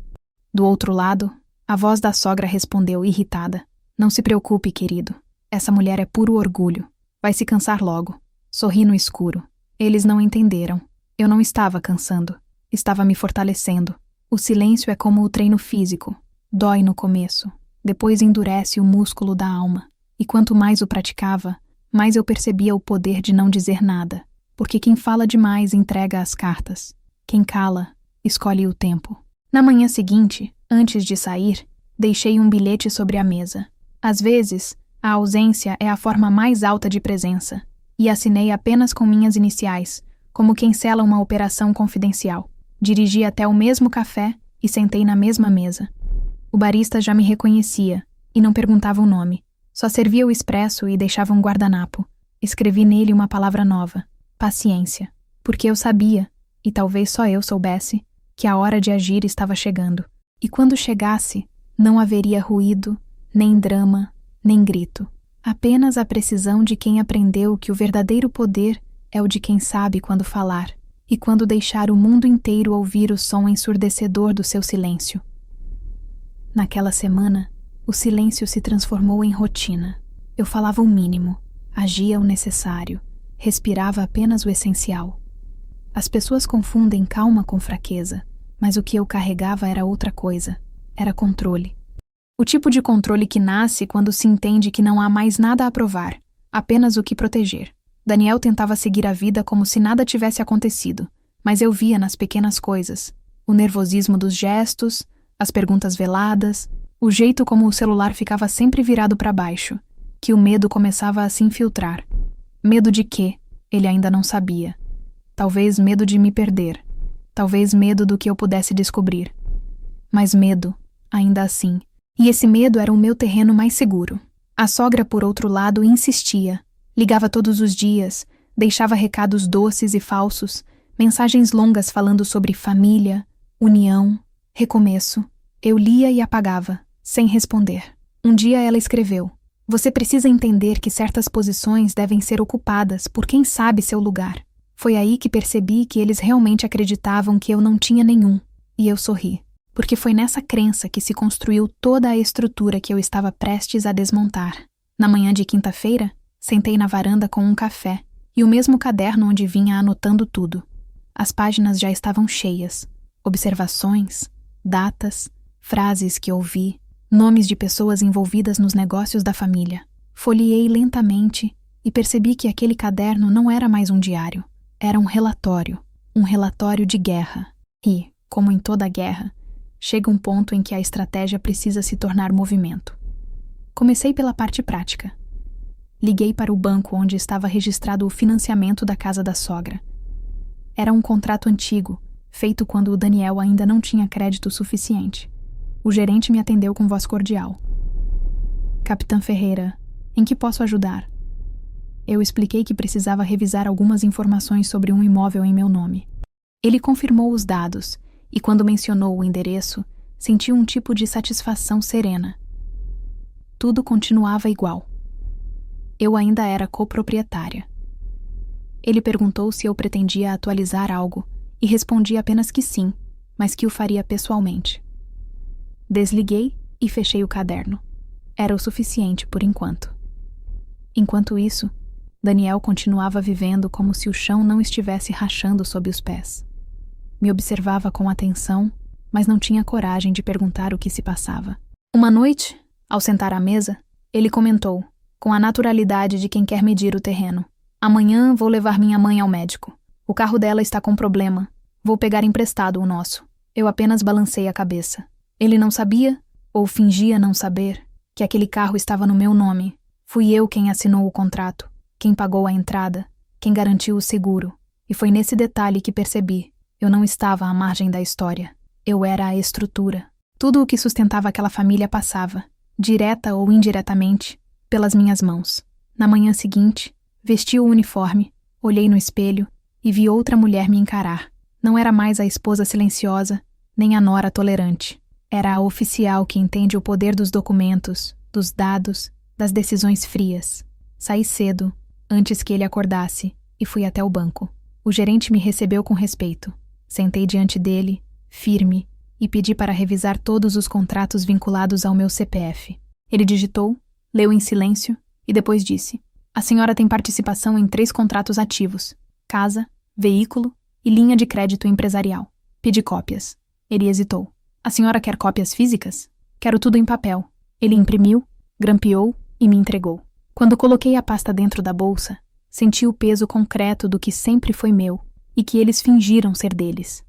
Do outro lado, a voz da sogra respondeu irritada. Não se preocupe, querido. Essa mulher é puro orgulho. Vai se cansar logo. Sorri no escuro. Eles não entenderam. Eu não estava cansando. Estava me fortalecendo. O silêncio é como o treino físico. Dói no começo. Depois endurece o músculo da alma. E quanto mais o praticava, mais eu percebia o poder de não dizer nada. porque quem fala demais entrega as cartas. Quem cala, escolhe o tempo. Na manhã seguinte, antes de sair, deixei um bilhete sobre a mesa. Às vezes, a ausência é a forma mais alta de presença, e assinei apenas com minhas iniciais, como quem sela uma operação confidencial. Dirigi até o mesmo café e sentei na mesma mesa. O barista já me reconhecia e não perguntava o nome. Só servia o expresso e deixava um guardanapo. Escrevi nele uma palavra nova: paciência, porque eu sabia, e talvez só eu soubesse, que a hora de agir estava chegando. E quando chegasse, não haveria ruído, nem drama, nem grito. Apenas a precisão de quem aprendeu que o verdadeiro poder é o de quem sabe quando falar, e quando deixar o mundo inteiro ouvir o som ensurdecedor do seu silêncio. Naquela semana, o silêncio se transformou em rotina. Eu falava o mínimo, agia o necessário, respirava apenas o essencial. As pessoas confundem calma com fraqueza, mas o que eu carregava era outra coisa. Era controle. O tipo de controle que nasce quando se entende que não há mais nada a provar, apenas o que proteger. Daniel tentava seguir a vida como se nada tivesse acontecido, mas eu via nas pequenas coisas, o nervosismo dos gestos, as perguntas veladas, o jeito como o celular ficava sempre virado para baixo, que o medo começava a se infiltrar. Medo de quê? Ele ainda não sabia. Talvez medo de me perder. Talvez medo do que eu pudesse descobrir. Mas medo, ainda assim. E esse medo era o meu terreno mais seguro. A sogra, por outro lado, insistia. Ligava todos os dias, deixava recados doces e falsos, mensagens longas falando sobre família, união, recomeço. Eu lia e apagava, sem responder. Um dia ela escreveu: "Você precisa entender que certas posições devem ser ocupadas por quem sabe seu lugar." Foi aí que percebi que eles realmente acreditavam que eu não tinha nenhum, e eu sorri, porque foi nessa crença que se construiu toda a estrutura que eu estava prestes a desmontar. Na manhã de quinta-feira, sentei na varanda com um café e o mesmo caderno onde vinha anotando tudo. As páginas já estavam cheias, observações, datas, frases que ouvi, nomes de pessoas envolvidas nos negócios da família. Folheei lentamente e percebi que aquele caderno não era mais um diário. Era um relatório de guerra. E, como em toda guerra, chega um ponto em que a estratégia precisa se tornar movimento. Comecei pela parte prática. Liguei para o banco onde estava registrado o financiamento da casa da sogra. Era um contrato antigo, feito quando o Daniel ainda não tinha crédito suficiente. O gerente me atendeu com voz cordial. "Capitã Ferreira, em que posso ajudar?" Eu expliquei que precisava revisar algumas informações sobre um imóvel em meu nome. Ele confirmou os dados e, quando mencionou o endereço, senti um tipo de satisfação serena. Tudo continuava igual. Eu ainda era coproprietária. Ele perguntou se eu pretendia atualizar algo e respondi apenas que sim, mas que o faria pessoalmente. Desliguei e fechei o caderno. Era o suficiente por enquanto. Enquanto isso, Daniel continuava vivendo como se o chão não estivesse rachando sob os pés. Me observava com atenção, mas não tinha coragem de perguntar o que se passava. Uma noite, ao sentar à mesa, ele comentou, com a naturalidade de quem quer medir o terreno: "Amanhã vou levar minha mãe ao médico. O carro dela está com problema. Vou pegar emprestado o nosso." Eu apenas balancei a cabeça. Ele não sabia, ou fingia não saber, que aquele carro estava no meu nome. Fui eu quem assinou o contrato, quem pagou a entrada, quem garantiu o seguro. E foi nesse detalhe que percebi: eu não estava à margem da história. Eu era a estrutura. Tudo o que sustentava aquela família passava, direta ou indiretamente, pelas minhas mãos. Na manhã seguinte, vesti o uniforme, olhei no espelho e vi outra mulher me encarar. Não era mais a esposa silenciosa, nem a nora tolerante. Era a oficial que entende o poder dos documentos, dos dados, das decisões frias. Saí cedo, antes que ele acordasse, e fui até o banco. O gerente me recebeu com respeito. Sentei diante dele, firme, e pedi para revisar todos os contratos vinculados ao meu CPF. Ele digitou, leu em silêncio e depois disse: "A senhora tem participação em 3 contratos ativos: casa, veículo e linha de crédito empresarial. Pedi cópias." Ele hesitou. "A senhora quer cópias físicas?" "Quero tudo em papel." Ele imprimiu, grampeou e me entregou. Quando coloquei a pasta dentro da bolsa, Senti o peso concreto do que sempre foi meu e que eles fingiram ser deles.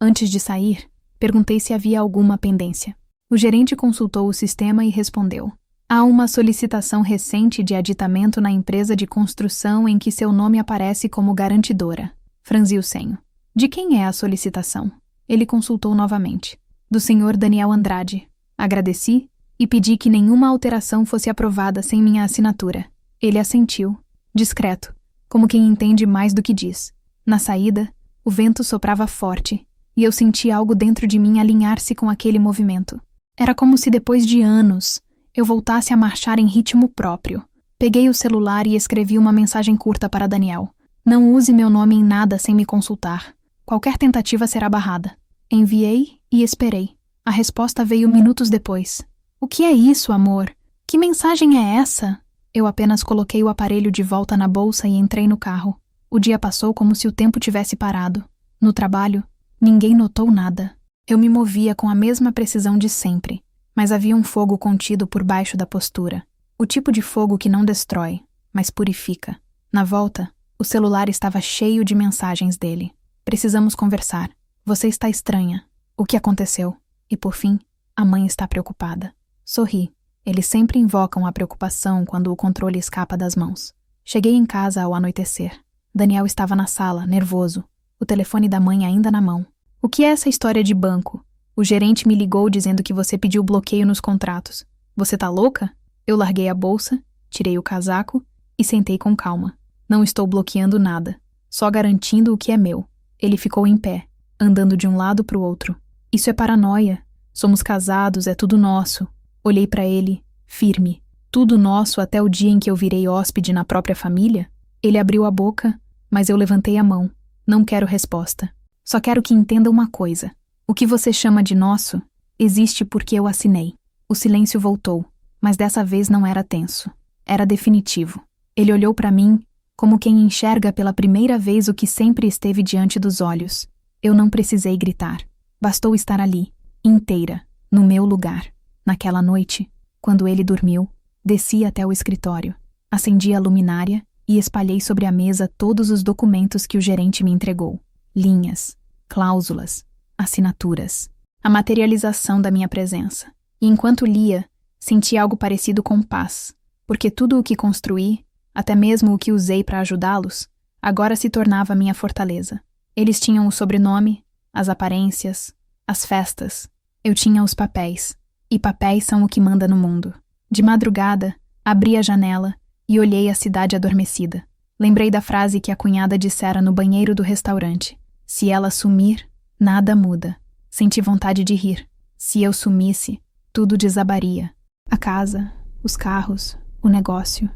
Antes de sair, perguntei se havia alguma pendência. O gerente consultou o sistema e respondeu: há uma solicitação recente de aditamento na empresa de construção em que seu nome aparece como garantidora. Franzi o senho. De quem é a solicitação? Ele consultou novamente. Do senhor Daniel Andrade. Agradeci e pedi que nenhuma alteração fosse aprovada sem minha assinatura. Ele assentiu, discreto, como quem entende mais do que diz. Na saída, o vento soprava forte e eu senti algo dentro de mim alinhar-se com aquele movimento. Era como se depois de anos eu voltasse a marchar em ritmo próprio. Peguei o celular e escrevi uma mensagem curta para Daniel. Não use meu nome em nada sem me consultar. Qualquer tentativa será barrada. Enviei e esperei. A resposta veio minutos depois. O que é isso, amor? Que mensagem é essa? Eu apenas coloquei o aparelho de volta na bolsa e entrei no carro. O dia passou como se o tempo tivesse parado. No trabalho, ninguém notou nada. Eu me movia com a mesma precisão de sempre, mas havia um fogo contido por baixo da postura. O tipo de fogo que não destrói, mas purifica. Na volta, o celular estava cheio de mensagens dele. Precisamos conversar. Você está estranha. O que aconteceu? E por fim, a mãe está preocupada. Sorri. Eles sempre invocam a preocupação quando o controle escapa das mãos. Cheguei em casa ao anoitecer. Daniel estava na sala, nervoso. O telefone da mãe ainda na mão. O que é essa história de banco? O gerente me ligou dizendo que você pediu bloqueio nos contratos. Você tá louca? Eu larguei a bolsa, tirei o casaco e sentei com calma. Não estou bloqueando nada, só garantindo o que é meu. Ele ficou em pé, andando de um lado para o outro. Isso é paranoia. Somos casados, é tudo nosso. Olhei para ele, firme. Tudo nosso até o dia em que eu virei hóspede na própria família? Ele abriu a boca, mas eu levantei a mão. Não quero resposta. Só quero que entenda uma coisa. O que você chama de nosso existe porque eu assinei. O silêncio voltou, mas dessa vez não era tenso. Era definitivo. Ele olhou para mim como quem enxerga pela primeira vez o que sempre esteve diante dos olhos. Eu não precisei gritar. Bastou estar ali, inteira, no meu lugar. Naquela noite, quando ele dormiu, desci até o escritório, acendi a luminária e espalhei sobre a mesa todos os documentos que o gerente me entregou. Linhas, cláusulas, assinaturas. A materialização da minha presença. E enquanto lia, senti algo parecido com paz, porque tudo o que construí, até mesmo o que usei para ajudá-los, agora se tornava minha fortaleza. Eles tinham o sobrenome, as aparências, as festas. Eu tinha os papéis. E papéis são o que manda no mundo. De madrugada, abri a janela e olhei a cidade adormecida. Lembrei da frase que a cunhada dissera no banheiro do restaurante. Se ela sumir, nada muda. Senti vontade de rir. Se eu sumisse, tudo desabaria. A casa, os carros, o negócio.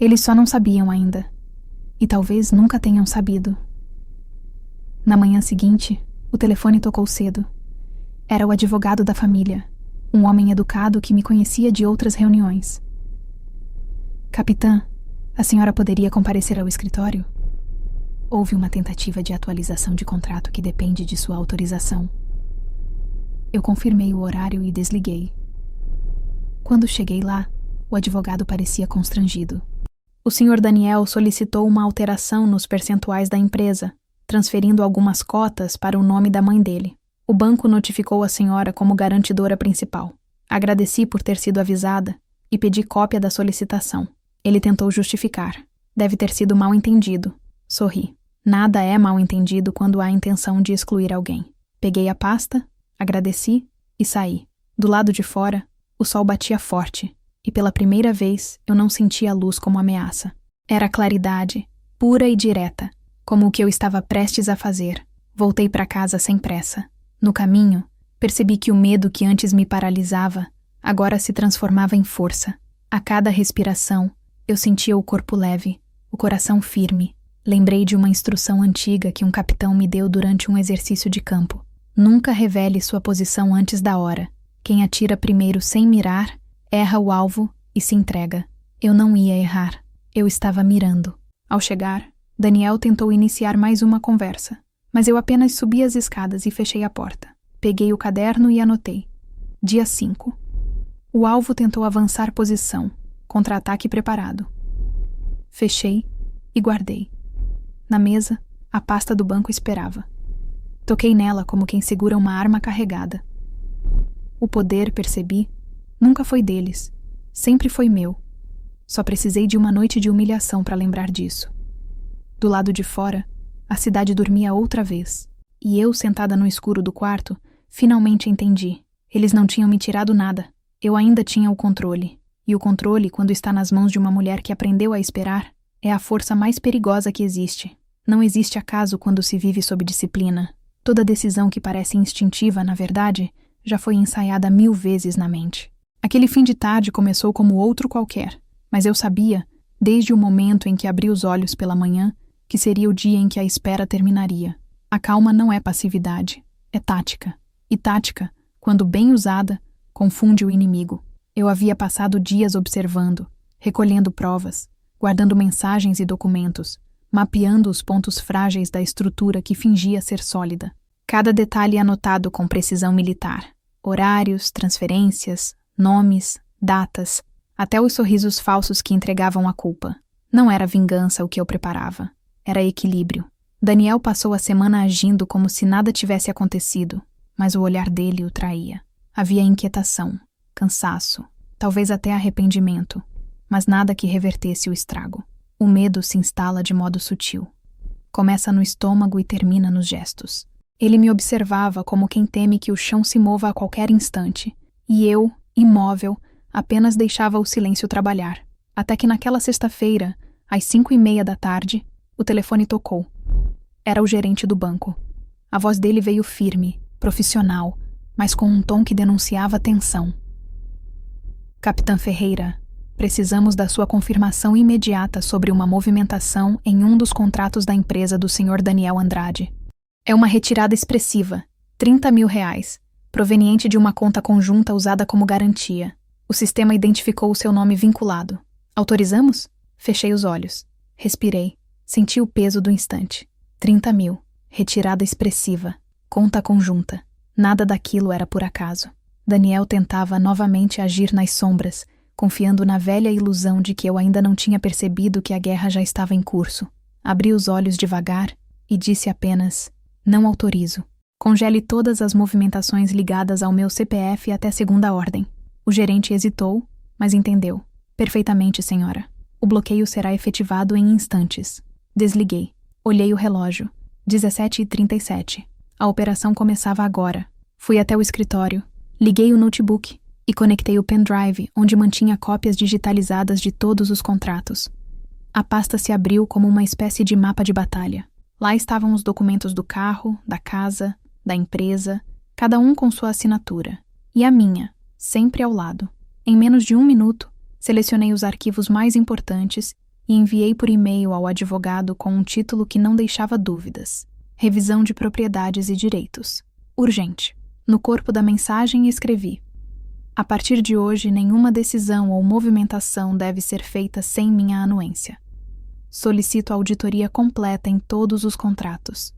Eles só não sabiam ainda. E talvez nunca tenham sabido. Na manhã seguinte, o telefone tocou cedo. Era o advogado da família. Um homem educado que me conhecia de outras reuniões. Capitã, a senhora poderia comparecer ao escritório? Houve uma tentativa de atualização de contrato que depende de sua autorização. Eu confirmei o horário e desliguei. Quando cheguei lá, o advogado parecia constrangido. O senhor Daniel solicitou uma alteração nos percentuais da empresa, transferindo algumas cotas para o nome da mãe dele. O banco notificou a senhora como garantidora principal. Agradeci por ter sido avisada e pedi cópia da solicitação. Ele tentou justificar. Deve ter sido mal entendido. Sorri. Nada é mal entendido quando há a intenção de excluir alguém. Peguei a pasta, agradeci e saí. Do lado de fora, o sol batia forte e pela primeira vez eu não sentia a luz como ameaça. Era claridade, pura e direta, como o que eu estava prestes a fazer. Voltei para casa sem pressa. No caminho, percebi que o medo que antes me paralisava agora se transformava em força. A cada respiração, eu sentia o corpo leve, o coração firme. Lembrei de uma instrução antiga que um capitão me deu durante um exercício de campo. Nunca revele sua posição antes da hora. Quem atira primeiro sem mirar, erra o alvo e se entrega. Eu não ia errar. Eu estava mirando. Ao chegar, Daniel tentou iniciar mais uma conversa. Mas eu apenas subi as escadas e fechei a porta. Peguei o caderno e anotei. Dia 5. O alvo tentou avançar posição. Contra-ataque preparado. Fechei e guardei. Na mesa, a pasta do banco esperava. Toquei nela como quem segura uma arma carregada. O poder, percebi, nunca foi deles, sempre foi meu. Só precisei de uma noite de humilhação para lembrar disso. Do lado de fora, a cidade dormia outra vez, e eu, sentada no escuro do quarto, finalmente entendi. Eles não tinham me tirado nada. Eu ainda tinha o controle. E o controle, quando está nas mãos de uma mulher que aprendeu a esperar, é a força mais perigosa que existe. Não existe acaso quando se vive sob disciplina. Toda decisão que parece instintiva, na verdade, já foi ensaiada 1000 vezes na mente. Aquele fim de tarde começou como outro qualquer, mas eu sabia, desde o momento em que abri os olhos pela manhã, que seria o dia em que a espera terminaria. A calma não é passividade, é tática. E tática, quando bem usada, confunde o inimigo. Eu havia passado dias observando, recolhendo provas, guardando mensagens e documentos, mapeando os pontos frágeis da estrutura que fingia ser sólida. Cada detalhe anotado com precisão militar. Horários, transferências, nomes, datas, até os sorrisos falsos que entregavam a culpa. Não era vingança o que eu preparava. Era equilíbrio. Daniel passou a semana agindo como se nada tivesse acontecido, mas o olhar dele o traía. Havia inquietação, cansaço, talvez até arrependimento, mas nada que revertesse o estrago. O medo se instala de modo sutil. Começa no estômago e termina nos gestos. Ele me observava como quem teme que o chão se mova a qualquer instante, e eu, imóvel, apenas deixava o silêncio trabalhar. Até que naquela sexta-feira, às 5:30 da tarde, o telefone tocou. Era o gerente do banco. A voz dele veio firme, profissional, mas com um tom que denunciava tensão. Capitã Ferreira, precisamos da sua confirmação imediata sobre uma movimentação em um dos contratos da empresa do Sr. Daniel Andrade. É uma retirada expressiva, R$30.000, proveniente de uma conta conjunta usada como garantia. O sistema identificou o seu nome vinculado. Autorizamos? Fechei os olhos. Respirei. Senti o peso do instante. 30 mil. Retirada expressiva. Conta conjunta. Nada daquilo era por acaso. Daniel tentava novamente agir nas sombras, confiando na velha ilusão de que eu ainda não tinha percebido que a guerra já estava em curso. Abri os olhos devagar e disse apenas: não autorizo. Congele todas as movimentações ligadas ao meu CPF até segunda ordem. O gerente hesitou, mas entendeu. Perfeitamente, senhora. O bloqueio será efetivado em instantes. Desliguei. Olhei o relógio. 17h37. A operação começava agora. Fui até o escritório. Liguei o notebook e conectei o pendrive, onde mantinha cópias digitalizadas de todos os contratos. A pasta se abriu como uma espécie de mapa de batalha. Lá estavam os documentos do carro, da casa, da empresa, cada um com sua assinatura. E a minha, sempre ao lado. Em menos de 1 minuto, selecionei os arquivos mais importantes e enviei por e-mail ao advogado com um título que não deixava dúvidas: Revisão de Propriedades e Direitos. Urgente. No corpo da mensagem escrevi: a partir de hoje, nenhuma decisão ou movimentação deve ser feita sem minha anuência. Solicito a auditoria completa em todos os contratos.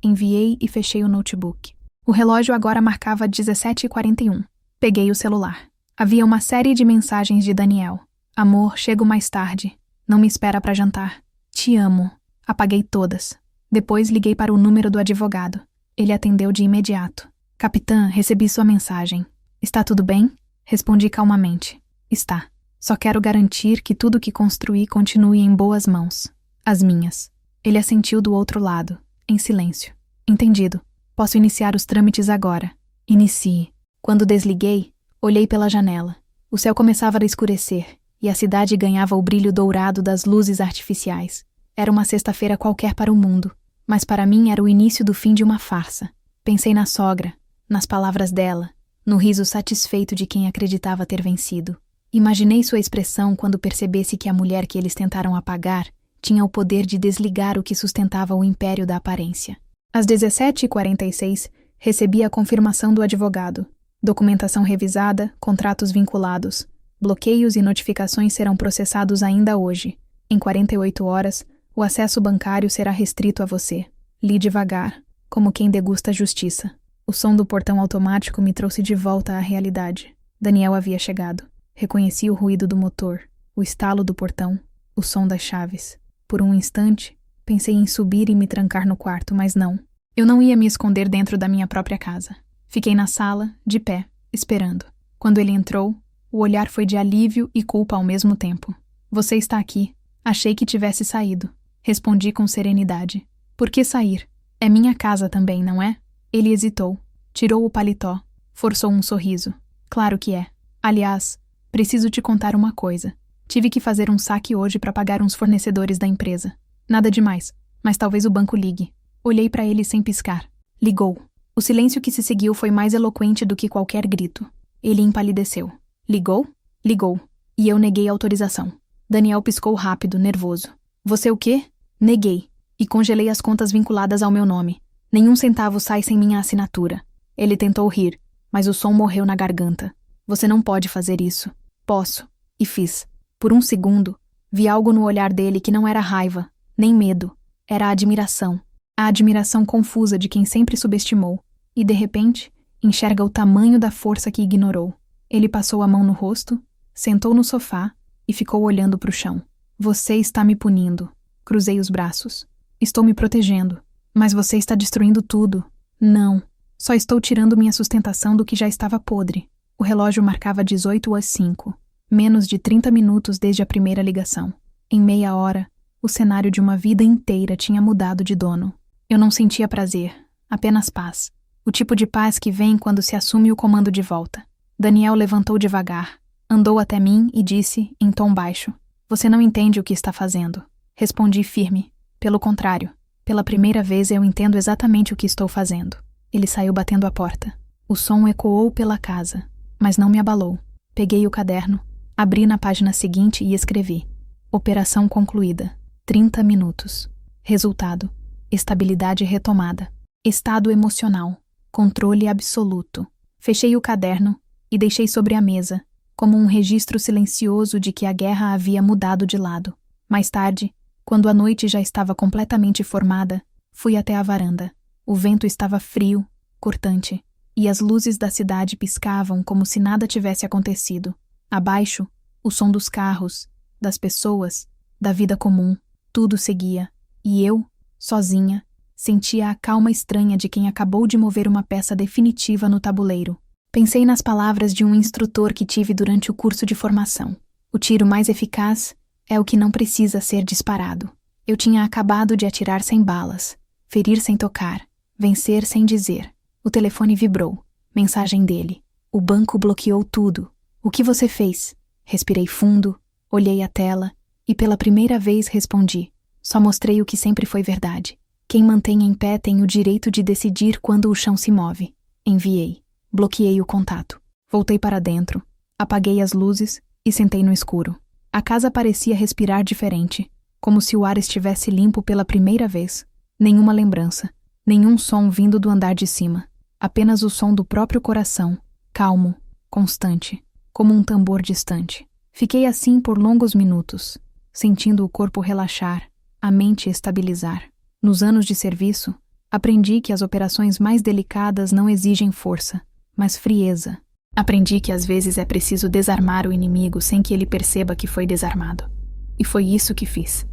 Enviei e fechei o notebook. O relógio agora marcava 17h41. Peguei o celular. Havia uma série de mensagens de Daniel. Amor, chego mais tarde. Não me espera para jantar. Te amo. Apaguei todas. Depois liguei para o número do advogado. Ele atendeu de imediato. Capitã, recebi sua mensagem. Está tudo bem? Respondi calmamente. Está. Só quero garantir que tudo que construí continue em boas mãos. As minhas. Ele assentiu do outro lado, em silêncio. Entendido. Posso iniciar os trâmites agora. Inicie. Quando desliguei, olhei pela janela. O céu começava a escurecer e a cidade ganhava o brilho dourado das luzes artificiais. Era uma sexta-feira qualquer para o mundo, mas para mim era o início do fim de uma farsa. Pensei na sogra, nas palavras dela, no riso satisfeito de quem acreditava ter vencido. Imaginei sua expressão quando percebesse que a mulher que eles tentaram apagar tinha o poder de desligar o que sustentava o império da aparência. Às 17h46, recebi a confirmação do advogado. Documentação revisada, contratos vinculados. Bloqueios e notificações serão processados ainda hoje. Em 48 horas, o acesso bancário será restrito a você. Li devagar, como quem degusta a justiça. O som do portão automático me trouxe de volta à realidade. Daniel havia chegado. Reconheci o ruído do motor, o estalo do portão, o som das chaves. Por um instante, pensei em subir e me trancar no quarto, mas não. Eu não ia me esconder dentro da minha própria casa. Fiquei na sala, de pé, esperando. Quando ele entrou, o olhar foi de alívio e culpa ao mesmo tempo. Você está aqui. Achei que tivesse saído. Respondi com serenidade. Por que sair? É minha casa também, não é? Ele hesitou. Tirou o paletó. Forçou um sorriso. Claro que é. Aliás, preciso te contar uma coisa. Tive que fazer um saque hoje para pagar uns fornecedores da empresa. Nada demais, mas talvez o banco ligue. Olhei para ele sem piscar. Ligou. O silêncio que se seguiu foi mais eloquente do que qualquer grito. Ele empalideceu. Ligou? Ligou. E eu neguei a autorização. Daniel piscou rápido, nervoso. Você o quê? Neguei. E congelei as contas vinculadas ao meu nome. Nenhum centavo sai sem minha assinatura. Ele tentou rir, mas o som morreu na garganta. Você não pode fazer isso. Posso. E fiz. Por um segundo, vi algo no olhar dele que não era raiva, nem medo. Era admiração. A admiração confusa de quem sempre subestimou. E, de repente, enxerga o tamanho da força que ignorou. Ele passou a mão no rosto, sentou no sofá e ficou olhando para o chão. Você está me punindo. Cruzei os braços. Estou me protegendo. Mas você está destruindo tudo. Não. Só estou tirando minha sustentação do que já estava podre. O relógio marcava 18h05. Menos de 30 minutos desde a primeira ligação. Em meia hora, o cenário de uma vida inteira tinha mudado de dono. Eu não sentia prazer, apenas paz. O tipo de paz que vem quando se assume o comando de volta. Daniel levantou devagar, andou até mim e disse, em tom baixo, Você não entende o que está fazendo. Respondi firme. Pelo contrário, pela primeira vez eu entendo exatamente o que estou fazendo. Ele saiu batendo a porta. O som ecoou pela casa, mas não me abalou. Peguei o caderno, abri na página seguinte e escrevi. Operação concluída. 30 minutos. Resultado. Estabilidade retomada. Estado emocional. Controle absoluto. Fechei o caderno e deixei sobre a mesa, como um registro silencioso de que a guerra havia mudado de lado. Mais tarde, quando a noite já estava completamente formada, fui até a varanda. O vento estava frio, cortante, e as luzes da cidade piscavam como se nada tivesse acontecido. Abaixo, o som dos carros, das pessoas, da vida comum, tudo seguia. E eu, sozinha, sentia a calma estranha de quem acabou de mover uma peça definitiva no tabuleiro. Pensei nas palavras de um instrutor que tive durante o curso de formação. O tiro mais eficaz é o que não precisa ser disparado. Eu tinha acabado de atirar sem balas, ferir sem tocar, vencer sem dizer. O telefone vibrou. Mensagem dele. O banco bloqueou tudo. O que você fez? Respirei fundo, olhei a tela e pela primeira vez respondi. Só mostrei o que sempre foi verdade. Quem mantém em pé tem o direito de decidir quando o chão se move. Enviei. Bloqueei o contato. Voltei para dentro. Apaguei as luzes e sentei no escuro. A casa parecia respirar diferente, como se o ar estivesse limpo pela primeira vez. Nenhuma lembrança, nenhum som vindo do andar de cima. Apenas o som do próprio coração, calmo, constante, como um tambor distante. Fiquei assim por longos minutos, sentindo o corpo relaxar, a mente estabilizar. Nos anos de serviço, aprendi que as operações mais delicadas não exigem força, mas frieza. Aprendi que às vezes é preciso desarmar o inimigo sem que ele perceba que foi desarmado. E foi isso que fiz.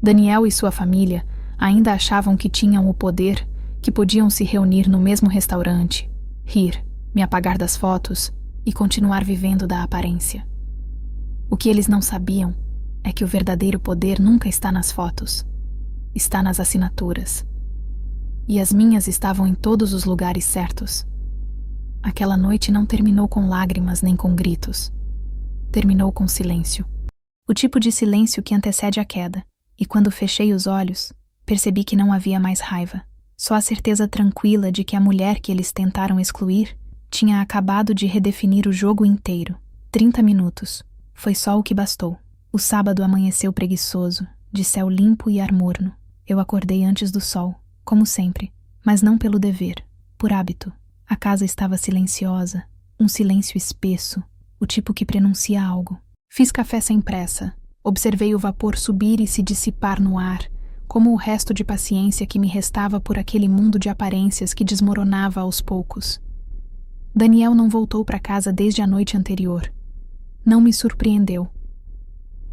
Daniel e sua família ainda achavam que tinham o poder, que podiam se reunir no mesmo restaurante, rir, me apagar das fotos e continuar vivendo da aparência. O que eles não sabiam é que o verdadeiro poder nunca está nas fotos. Está nas assinaturas. E as minhas estavam em todos os lugares certos. Aquela noite não terminou com lágrimas nem com gritos. Terminou com silêncio. O tipo de silêncio que antecede a queda. E quando fechei os olhos, percebi que não havia mais raiva. Só a certeza tranquila de que a mulher que eles tentaram excluir tinha acabado de redefinir o jogo inteiro. 30 minutos. Foi só o que bastou. O sábado amanheceu preguiçoso, de céu limpo e ar morno. Eu acordei antes do sol, como sempre, mas não pelo dever, por hábito. A casa estava silenciosa, um silêncio espesso, o tipo que prenuncia algo. Fiz café sem pressa, observei o vapor subir e se dissipar no ar, como o resto de paciência que me restava por aquele mundo de aparências que desmoronava aos poucos. Daniel não voltou para casa desde a noite anterior. Não me surpreendeu.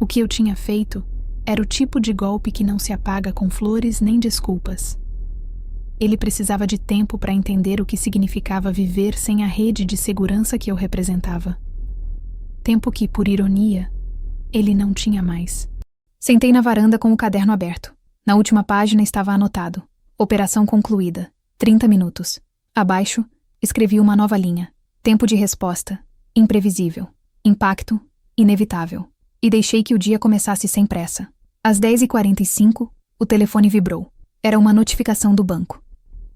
O que eu tinha feito Era o tipo de golpe que não se apaga com flores nem desculpas. Ele precisava de tempo para entender o que significava viver sem a rede de segurança que eu representava. Tempo que, por ironia, ele não tinha mais. Sentei na varanda com o caderno aberto. Na última página estava anotado: operação concluída, 30 minutos. Abaixo, escrevi uma nova linha: tempo de resposta, imprevisível. Impacto, inevitável. E deixei que o dia começasse sem pressa. Às 10h45, o telefone vibrou. Era uma notificação do banco.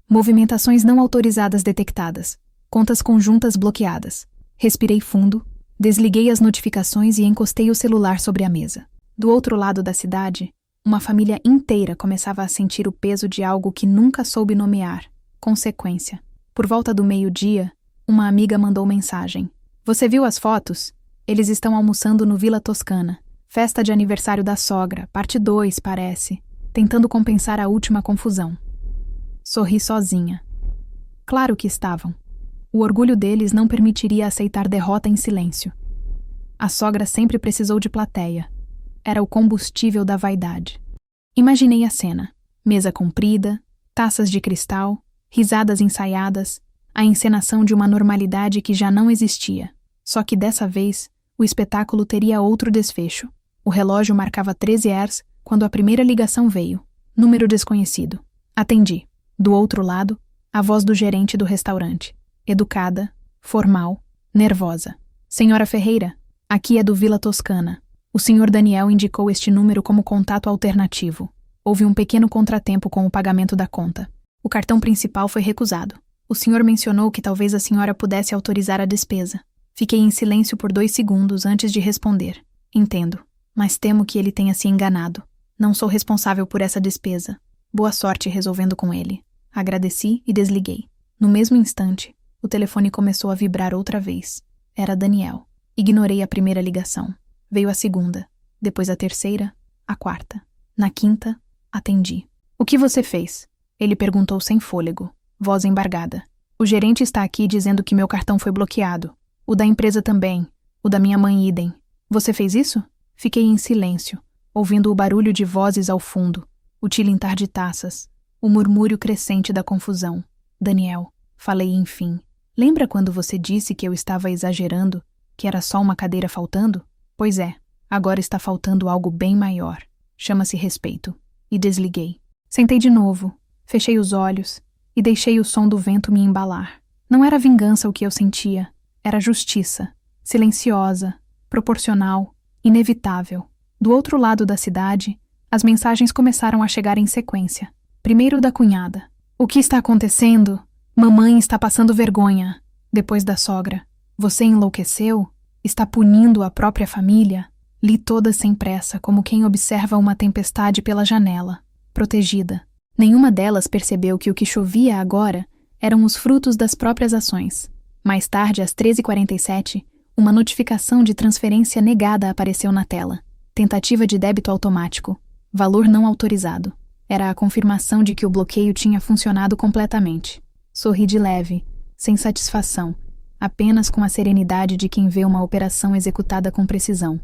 Movimentações não autorizadas detectadas. Contas conjuntas bloqueadas. Respirei fundo, desliguei as notificações e encostei o celular sobre a mesa. Do outro lado da cidade, uma família inteira começava a sentir o peso de algo que nunca soube nomear: consequência. Por volta do meio-dia, uma amiga mandou mensagem: "Você viu as fotos? Eles estão almoçando no Vila Toscana. Festa de aniversário da sogra, parte 2, parece, tentando compensar a última confusão." Sorri sozinha. Claro que estavam. O orgulho deles não permitiria aceitar derrota em silêncio. A sogra sempre precisou de plateia. Era o combustível da vaidade. Imaginei a cena: mesa comprida, taças de cristal, risadas ensaiadas, a encenação de uma normalidade que já não existia. Só que dessa vez, o espetáculo teria outro desfecho. O relógio marcava 13h quando a primeira ligação veio. Número desconhecido. Atendi. Do outro lado, a voz do gerente do restaurante. Educada, formal, nervosa. "Senhora Ferreira, aqui é do Vila Toscana. O senhor Daniel indicou este número como contato alternativo. Houve um pequeno contratempo com o pagamento da conta. O cartão principal foi recusado. O senhor mencionou que talvez a senhora pudesse autorizar a despesa." Fiquei em silêncio por 2 segundos antes de responder. "Entendo, mas temo que ele tenha se enganado. Não sou responsável por essa despesa. Boa sorte resolvendo com ele." Agradeci e desliguei. No mesmo instante, o telefone começou a vibrar outra vez. Era Daniel. Ignorei a primeira ligação. Veio a segunda, depois a terceira, a quarta. Na quinta, atendi. "O que você fez?" Ele perguntou sem fôlego, voz embargada. "O gerente está aqui dizendo que meu cartão foi bloqueado. O da empresa também. O da minha mãe idem. Você fez isso?" Fiquei em silêncio, ouvindo o barulho de vozes ao fundo, o tilintar de taças, o murmúrio crescente da confusão. "Daniel", falei enfim, "lembra quando você disse que eu estava exagerando, que era só uma cadeira faltando? Pois é, agora está faltando algo bem maior. Chama-se respeito." E desliguei. Sentei de novo, fechei os olhos e deixei o som do vento me embalar. Não era vingança o que eu sentia. Era justiça, silenciosa, proporcional, inevitável. Do outro lado da cidade, as mensagens começaram a chegar em sequência. Primeiro da cunhada: "O que está acontecendo? Mamãe está passando vergonha." Depois da sogra: "Você enlouqueceu? Está punindo a própria família?" Li todas sem pressa, como quem observa uma tempestade pela janela, protegida. Nenhuma delas percebeu que o que chovia agora eram os frutos das próprias ações. Mais tarde, às 13h47, uma notificação de transferência negada apareceu na tela. Tentativa de débito automático. Valor não autorizado. Era a confirmação de que o bloqueio tinha funcionado completamente. Sorri de leve, sem satisfação, apenas com a serenidade de quem vê uma operação executada com precisão.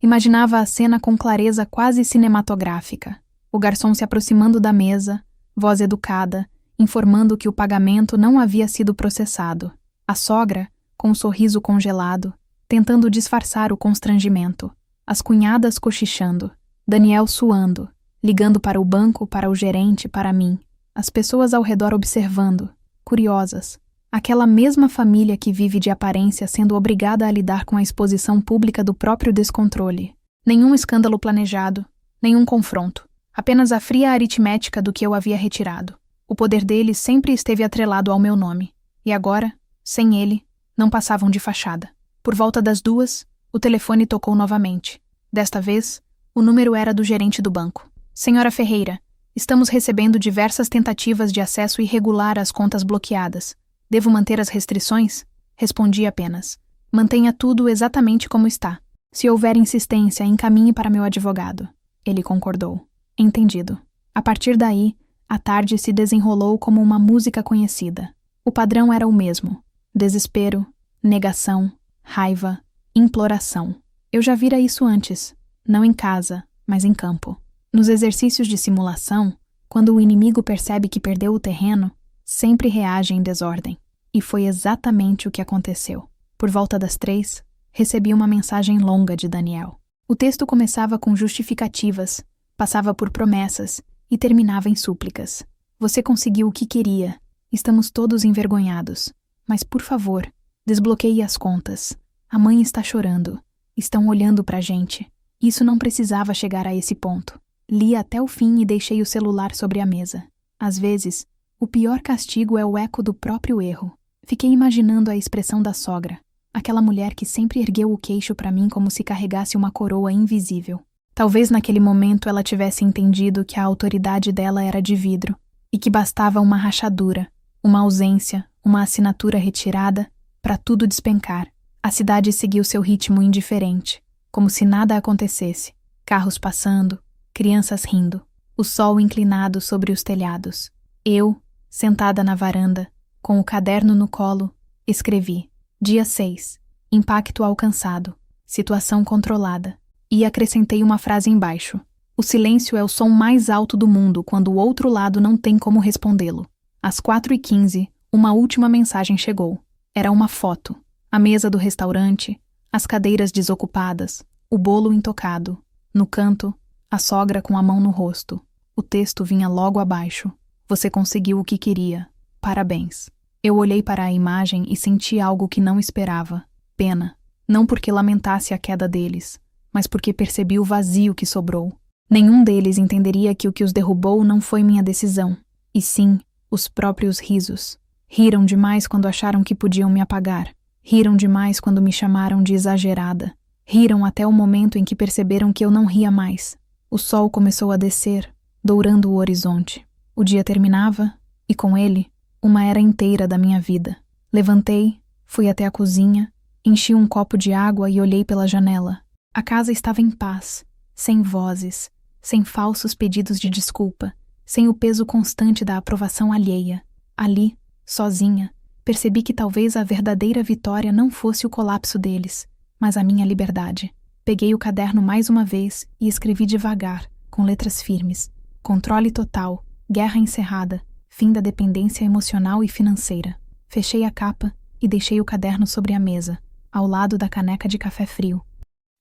Imaginava a cena com clareza quase cinematográfica. O garçom se aproximando da mesa, voz educada, informando que o pagamento não havia sido processado. A sogra, com um sorriso congelado, tentando disfarçar o constrangimento. As cunhadas cochichando. Daniel suando, ligando para o banco, para o gerente, para mim. As pessoas ao redor observando, curiosas. Aquela mesma família que vive de aparência sendo obrigada a lidar com a exposição pública do próprio descontrole. Nenhum escândalo planejado, nenhum confronto. Apenas a fria aritmética do que eu havia retirado. O poder deles sempre esteve atrelado ao meu nome. E agora, sem ele, não passavam de fachada. Por volta das 2, o telefone tocou novamente. Desta vez, o número era do gerente do banco. "Senhora Ferreira, estamos recebendo diversas tentativas de acesso irregular às contas bloqueadas. Devo manter as restrições?" Respondi apenas: "Mantenha tudo exatamente como está. Se houver insistência, encaminhe para meu advogado." Ele concordou. Entendido. A partir daí, a tarde se desenrolou como uma música conhecida. O padrão era o mesmo. Desespero, negação, raiva, imploração. Eu já vira isso antes. Não em casa, mas em campo. Nos exercícios de simulação, quando o inimigo percebe que perdeu o terreno, sempre reage em desordem. E foi exatamente o que aconteceu. Por volta das 3, recebi uma mensagem longa de Daniel. O texto começava com justificativas, passava por promessas e terminava em súplicas. Você conseguiu o que queria. Estamos todos envergonhados. Mas, por favor, desbloqueie as contas. A mãe está chorando. Estão olhando pra gente. Isso não precisava chegar a esse ponto. Li até o fim e deixei o celular sobre a mesa. Às vezes, o pior castigo é o eco do próprio erro. Fiquei imaginando a expressão da sogra. Aquela mulher que sempre ergueu o queixo pra mim como se carregasse uma coroa invisível. Talvez naquele momento ela tivesse entendido que a autoridade dela era de vidro e que bastava uma rachadura, uma ausência, uma assinatura retirada para tudo despencar. A cidade seguiu seu ritmo indiferente, como se nada acontecesse. Carros passando, crianças rindo, o sol inclinado sobre os telhados. Eu, sentada na varanda, com o caderno no colo, escrevi: Dia 6. Impacto alcançado. Situação controlada. E acrescentei uma frase embaixo. O silêncio é o som mais alto do mundo quando o outro lado não tem como respondê-lo. Às 4h15, uma última mensagem chegou. Era uma foto. A mesa do restaurante, as cadeiras desocupadas, o bolo intocado. No canto, a sogra com a mão no rosto. O texto vinha logo abaixo. Você conseguiu o que queria. Parabéns. Eu olhei para a imagem e senti algo que não esperava. Pena. Não porque lamentasse a queda deles, mas porque percebi o vazio que sobrou. Nenhum deles entenderia que o que os derrubou não foi minha decisão, e sim, os próprios risos. Riram demais quando acharam que podiam me apagar. Riram demais quando me chamaram de exagerada. Riram até o momento em que perceberam que eu não ria mais. O sol começou a descer, dourando o horizonte. O dia terminava, e com ele, uma era inteira da minha vida. Levantei, fui até a cozinha, enchi um copo de água e olhei pela janela. A casa estava em paz, sem vozes, sem falsos pedidos de desculpa, sem o peso constante da aprovação alheia. Ali, sozinha, percebi que talvez a verdadeira vitória não fosse o colapso deles, mas a minha liberdade. Peguei o caderno mais uma vez e escrevi devagar, com letras firmes. Controle total, guerra encerrada, fim da dependência emocional e financeira. Fechei a capa e deixei o caderno sobre a mesa, ao lado da caneca de café frio.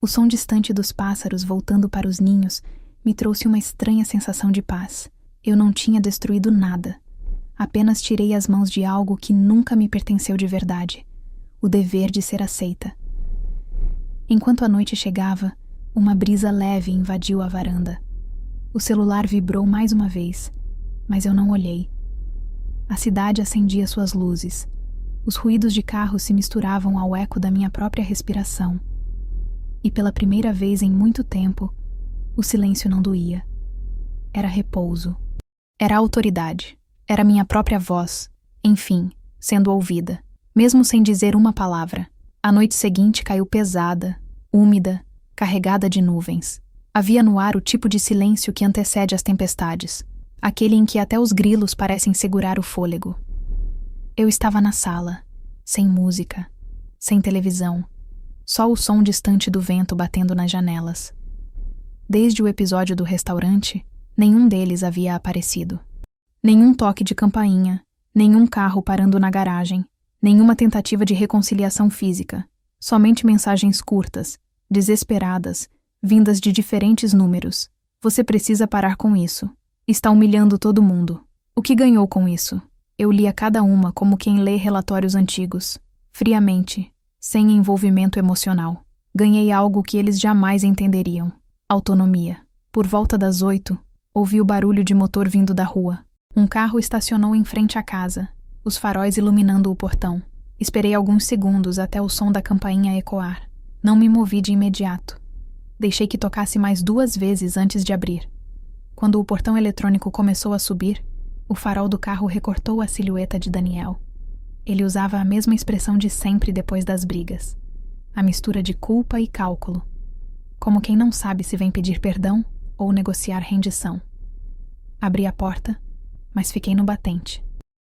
O som distante dos pássaros voltando para os ninhos me trouxe uma estranha sensação de paz. Eu não tinha destruído nada. Apenas tirei as mãos de algo que nunca me pertenceu de verdade. O dever de ser aceita. Enquanto a noite chegava, uma brisa leve invadiu a varanda. O celular vibrou mais uma vez, mas eu não olhei. A cidade acendia suas luzes. Os ruídos de carros se misturavam ao eco da minha própria respiração. E pela primeira vez em muito tempo, o silêncio não doía. Era repouso. Era autoridade. Era minha própria voz, enfim, sendo ouvida, mesmo sem dizer uma palavra. A noite seguinte caiu pesada, úmida, carregada de nuvens. Havia no ar o tipo de silêncio que antecede as tempestades, aquele em que até os grilos parecem segurar o fôlego. Eu estava na sala, sem música, sem televisão, só o som distante do vento batendo nas janelas. Desde o episódio do restaurante, nenhum deles havia aparecido. Nenhum toque de campainha, nenhum carro parando na garagem, nenhuma tentativa de reconciliação física, somente mensagens curtas, desesperadas, vindas de diferentes números. Você precisa parar com isso. Está humilhando todo mundo. O que ganhou com isso? Eu lia cada uma como quem lê relatórios antigos, friamente, sem envolvimento emocional. Ganhei algo que eles jamais entenderiam: autonomia. Por volta das 8, ouvi o barulho de motor vindo da rua. Um carro estacionou em frente à casa, os faróis iluminando o portão. Esperei alguns segundos até o som da campainha ecoar. Não me movi de imediato. Deixei que tocasse mais 2 vezes antes de abrir. Quando o portão eletrônico começou a subir, o farol do carro recortou a silhueta de Daniel. Ele usava a mesma expressão de sempre depois das brigas. A mistura de culpa e cálculo. Como quem não sabe se vem pedir perdão ou negociar rendição. Abri a porta, mas fiquei no batente.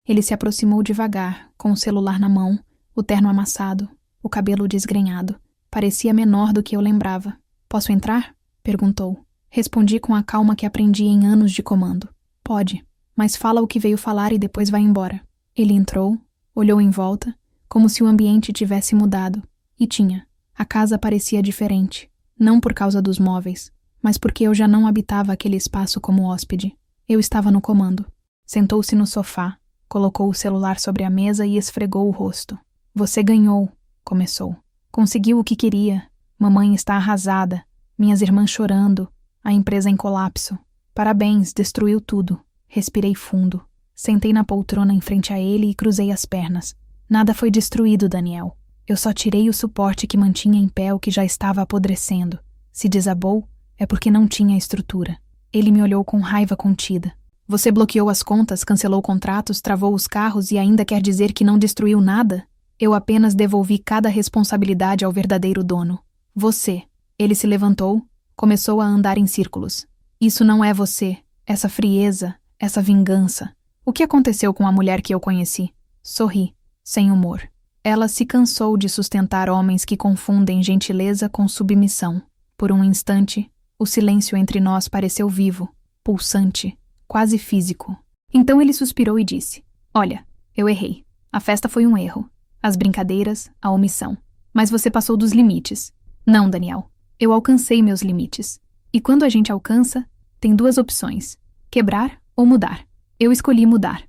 Ele se aproximou devagar, com o celular na mão, o terno amassado, o cabelo desgrenhado. Parecia menor do que eu lembrava. Posso entrar? Perguntou. Respondi com a calma que aprendi em anos de comando. Pode, mas fala o que veio falar e depois vai embora. Ele entrou, olhou em volta, como se o ambiente tivesse mudado. E tinha. A casa parecia diferente, não por causa dos móveis, mas porque eu já não habitava aquele espaço como hóspede. Eu estava no comando. Sentou-se no sofá, colocou o celular sobre a mesa e esfregou o rosto. Você ganhou, começou. Conseguiu o que queria. Mamãe está arrasada. Minhas irmãs chorando. A empresa em colapso. Parabéns, destruiu tudo. Respirei fundo. Sentei na poltrona em frente a ele e cruzei as pernas. Nada foi destruído, Daniel. Eu só tirei o suporte que mantinha em pé o que já estava apodrecendo. Se desabou, é porque não tinha estrutura. Ele me olhou com raiva contida. Você bloqueou as contas, cancelou contratos, travou os carros e ainda quer dizer que não destruiu nada? Eu apenas devolvi cada responsabilidade ao verdadeiro dono. Você. Ele se levantou, começou a andar em círculos. Isso não é você. Essa frieza, essa vingança. O que aconteceu com a mulher que eu conheci? Sorri, sem humor. Ela se cansou de sustentar homens que confundem gentileza com submissão. Por um instante, o silêncio entre nós pareceu vivo, pulsante, quase físico. Então ele suspirou e disse: Olha, eu errei. A festa foi um erro. As brincadeiras, a omissão. Mas você passou dos limites. Não, Daniel. Eu alcancei meus limites. E quando a gente alcança, tem duas opções: quebrar ou mudar. Eu escolhi mudar.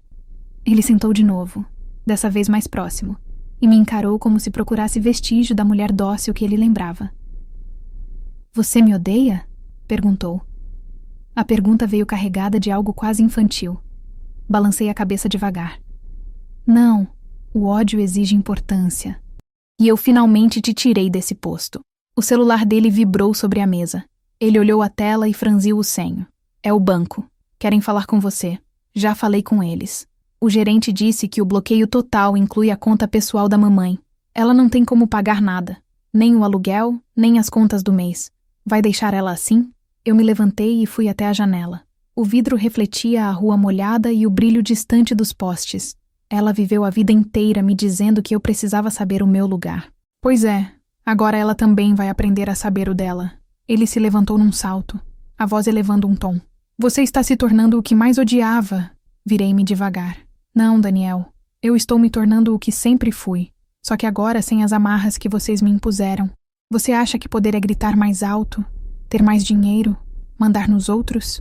Ele sentou de novo, dessa vez mais próximo, e me encarou como se procurasse vestígio da mulher dócil que ele lembrava. Você me odeia? Perguntou. A pergunta veio carregada de algo quase infantil. Balancei a cabeça devagar. Não, o ódio exige importância. E eu finalmente te tirei desse posto. O celular dele vibrou sobre a mesa. Ele olhou a tela e franziu o senho. É o banco. Querem falar com você. Já falei com eles. O gerente disse que o bloqueio total inclui a conta pessoal da mamãe. Ela não tem como pagar nada. Nem o aluguel, nem as contas do mês. Vai deixar ela assim? Eu me levantei e fui até a janela. O vidro refletia a rua molhada e o brilho distante dos postes. Ela viveu a vida inteira me dizendo que eu precisava saber o meu lugar. Pois é, agora ela também vai aprender a saber o dela. Ele se levantou num salto, a voz elevando um tom. Você está se tornando o que mais odiava. Virei-me devagar. Não, Daniel. Eu estou me tornando o que sempre fui. Só que agora sem as amarras que vocês me impuseram. Você acha que poder é gritar mais alto? Ter mais dinheiro? Mandar nos outros?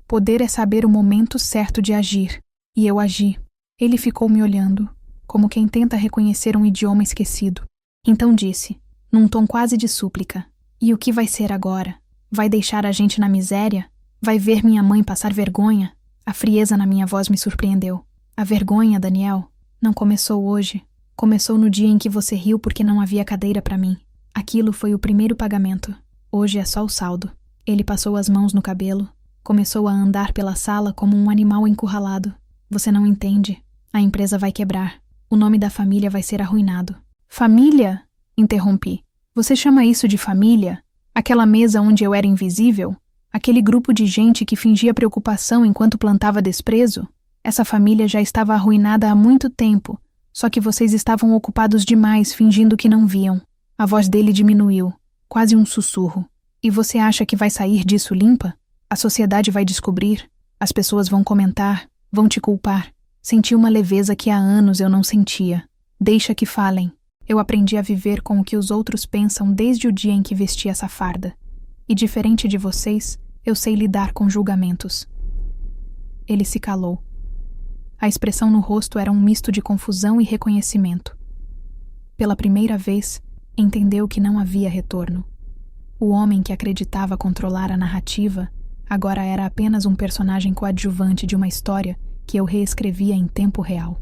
Poder é saber o momento certo de agir. E eu agi. Ele ficou me olhando, como quem tenta reconhecer um idioma esquecido. Então disse, num tom quase de súplica: E o que vai ser agora? Vai deixar a gente na miséria? Vai ver minha mãe passar vergonha? A frieza na minha voz me surpreendeu. A vergonha, Daniel, não começou hoje. Começou no dia em que você riu porque não havia cadeira para mim. Aquilo foi o primeiro pagamento. Hoje é só o saldo. Ele passou as mãos no cabelo. Começou a andar pela sala como um animal encurralado. Você não entende. A empresa vai quebrar. O nome da família vai ser arruinado. Família? Interrompi. Você chama isso de família? Aquela mesa onde eu era invisível? Aquele grupo de gente que fingia preocupação enquanto plantava desprezo? Essa família já estava arruinada há muito tempo, só que vocês estavam ocupados demais fingindo que não viam. A voz dele diminuiu, quase um sussurro. E você acha que vai sair disso limpa? A sociedade vai descobrir, as pessoas vão comentar, vão te culpar. Senti uma leveza que há anos eu não sentia. Deixa que falem. Eu aprendi a viver com o que os outros pensam desde o dia em que vesti essa farda. E diferente de vocês, eu sei lidar com julgamentos. Ele se calou. A expressão no rosto era um misto de confusão e reconhecimento. Pela primeira vez, entendeu que não havia retorno. O homem que acreditava controlar a narrativa agora era apenas um personagem coadjuvante de uma história que eu reescrevia em tempo real.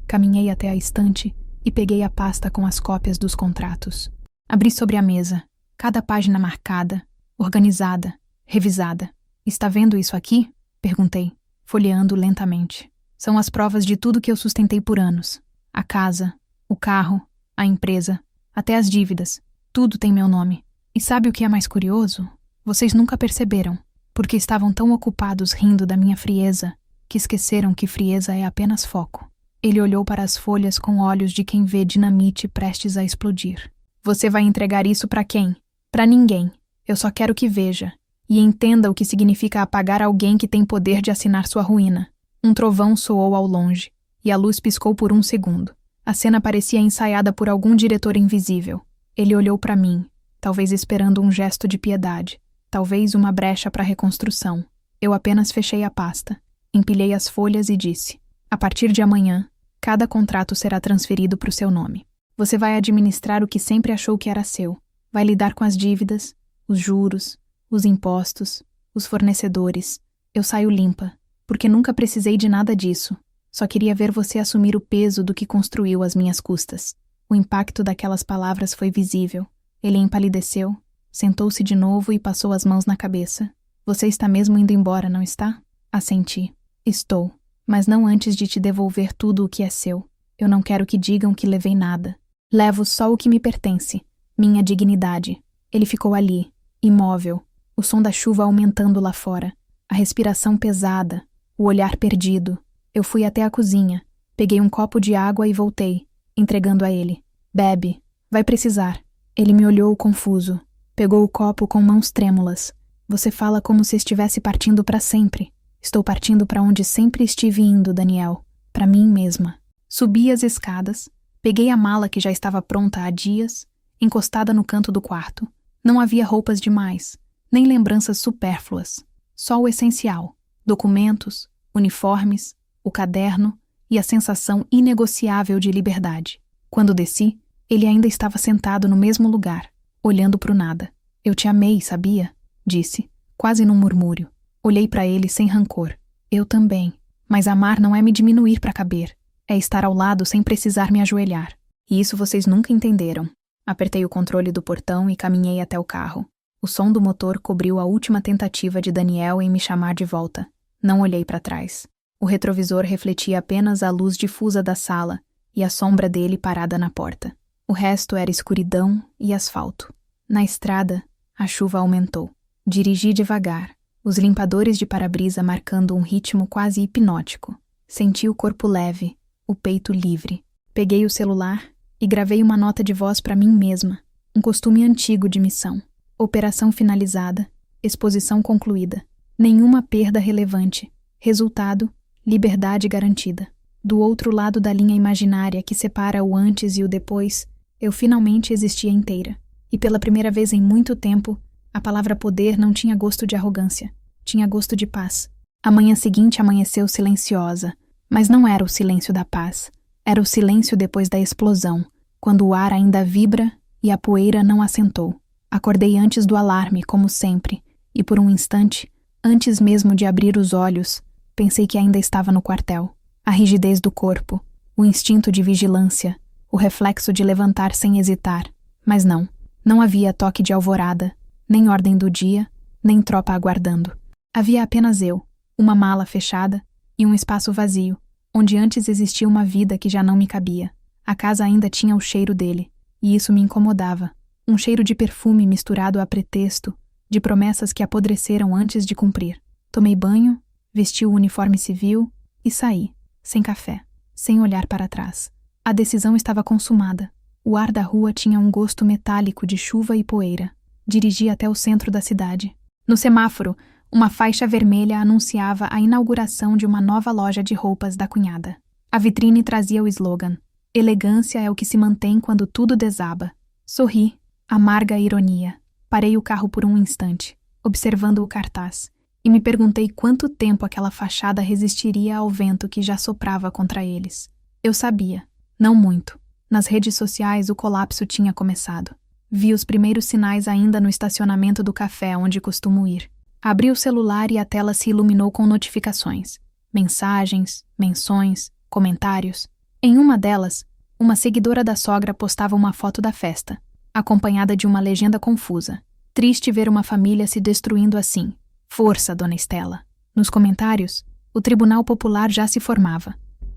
Caminhei até a estante e peguei a pasta com as cópias dos contratos. Abri sobre a mesa, cada página marcada, organizada, revisada. Está vendo isso aqui? Perguntei, folheando lentamente. São as provas de tudo que eu sustentei por anos. A casa, o carro, a empresa, até as dívidas. Tudo tem meu nome. E sabe o que é mais curioso? Vocês nunca perceberam, porque estavam tão ocupados rindo da minha frieza, que esqueceram que frieza é apenas foco. Ele olhou para as folhas com olhos de quem vê dinamite prestes a explodir. Você vai entregar isso para quem? Para ninguém. Eu só quero que veja e entenda o que significa apagar alguém que tem poder de assinar sua ruína. Um trovão soou ao longe, e a luz piscou por um segundo. A cena parecia ensaiada por algum diretor invisível. Ele olhou para mim, talvez esperando um gesto de piedade, talvez uma brecha para reconstrução. Eu apenas fechei a pasta, empilhei as folhas e disse: a partir de amanhã, cada contrato será transferido para o seu nome. Você vai administrar o que sempre achou que era seu. Vai lidar com as dívidas, os juros, os impostos, os fornecedores. Eu saio limpa, porque nunca precisei de nada disso. Só queria ver você assumir o peso do que construiu às minhas custas. O impacto daquelas palavras foi visível. Ele empalideceu, sentou-se de novo e passou as mãos na cabeça. Você está mesmo indo embora, não está? Assenti. Estou, mas não antes de te devolver tudo o que é seu. Eu não quero que digam que levei nada. Levo só o que me pertence, minha dignidade. Ele ficou ali, imóvel, o som da chuva aumentando lá fora, a respiração pesada, o olhar perdido. Eu fui até a cozinha, peguei um copo de água e voltei, entregando a ele. Bebe, vai precisar. Ele me olhou confuso, pegou o copo com mãos trêmulas. Você fala como se estivesse partindo para sempre. Estou partindo para onde sempre estive indo, Daniel, para mim mesma. Subi as escadas, peguei a mala que já estava pronta há dias, encostada no canto do quarto. Não havia roupas demais, nem lembranças supérfluas, só o essencial: documentos, uniformes, o caderno e a sensação inegociável de liberdade. Quando desci, ele ainda estava sentado no mesmo lugar, olhando para o nada. Eu te amei, sabia? Disse, quase num murmúrio. Olhei para ele sem rancor. Eu também. Mas amar não é me diminuir para caber. É estar ao lado sem precisar me ajoelhar. E isso vocês nunca entenderam. Apertei o controle do portão e caminhei até o carro. O som do motor cobriu a última tentativa de Daniel em me chamar de volta. Não olhei para trás. O retrovisor refletia apenas a luz difusa da sala e a sombra dele parada na porta. O resto era escuridão e asfalto. Na estrada, a chuva aumentou. Dirigi devagar, os limpadores de para-brisa marcando um ritmo quase hipnótico. Senti o corpo leve, o peito livre. Peguei o celular e gravei uma nota de voz para mim mesma, um costume antigo de missão. Operação finalizada, exposição concluída. Nenhuma perda relevante. Resultado: liberdade garantida. Do outro lado da linha imaginária que separa o antes e o depois, eu finalmente existia inteira. E pela primeira vez em muito tempo, a palavra poder não tinha gosto de arrogância. Tinha gosto de paz. A manhã seguinte amanheceu silenciosa, mas não era o silêncio da paz. Era o silêncio depois da explosão, quando o ar ainda vibra e a poeira não assentou. Acordei antes do alarme, como sempre, e por um instante, antes mesmo de abrir os olhos, pensei que ainda estava no quartel. A rigidez do corpo, o instinto de vigilância, o reflexo de levantar sem hesitar. Mas não havia toque de alvorada, nem ordem do dia, nem tropa aguardando. Havia apenas eu, uma mala fechada e um espaço vazio, onde antes existia uma vida que já não me cabia. A casa ainda tinha o cheiro dele, e isso me incomodava. Um cheiro de perfume misturado a pretexto, de promessas que apodreceram antes de cumprir. Tomei banho, vesti o uniforme civil e saí, sem café, sem olhar para trás. A decisão estava consumada. O ar da rua tinha um gosto metálico de chuva e poeira. Dirigi até o centro da cidade. No semáforo, uma faixa vermelha anunciava a inauguração de uma nova loja de roupas da cunhada. A vitrine trazia o slogan: elegância é o que se mantém quando tudo desaba. Sorri, amarga ironia. Parei o carro por um instante, observando o cartaz, e me perguntei quanto tempo aquela fachada resistiria ao vento que já soprava contra eles. Eu sabia, não muito. Nas redes sociais o colapso tinha começado. Vi os primeiros sinais ainda no estacionamento do café onde costumo ir. Abri o celular e a tela se iluminou com notificações. Mensagens, menções, comentários. Em uma delas, uma seguidora da sogra postava uma foto da festa, acompanhada de uma legenda confusa. Triste ver uma família se destruindo assim. Força, dona Estela. Nos comentários, o Tribunal Popular já se formava.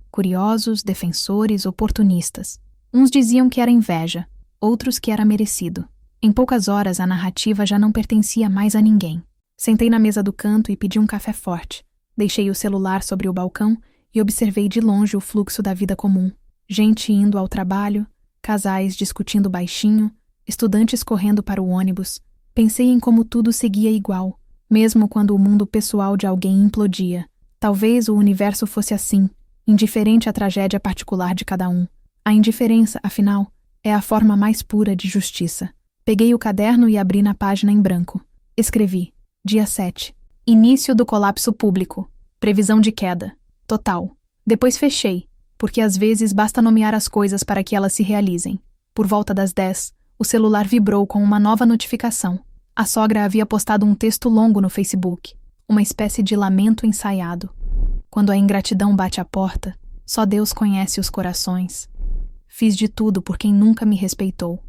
Curiosos, defensores, oportunistas. Uns diziam que era inveja, outros que era merecido. Em poucas horas a narrativa já não pertencia mais a ninguém. Sentei na mesa do canto e pedi um café forte. Deixei o celular sobre o balcão e observei de longe o fluxo da vida comum. Gente indo ao trabalho, casais discutindo baixinho, estudantes correndo para o ônibus, Pensei em como tudo seguia igual, mesmo quando o mundo pessoal de alguém implodia. Talvez o universo fosse assim, indiferente à tragédia particular de cada um. A indiferença, afinal, é a forma mais pura de justiça. Peguei o caderno e abri na página em branco. Escrevi: dia 7. Início do colapso público. Previsão de queda. Total. Depois fechei, porque às vezes basta nomear as coisas para que elas se realizem. Por volta das 10, o celular vibrou com uma nova notificação. A sogra havia postado um texto longo no Facebook, uma espécie de lamento ensaiado. Quando a ingratidão bate à porta, só Deus conhece os corações. Fiz de tudo por quem nunca me respeitou.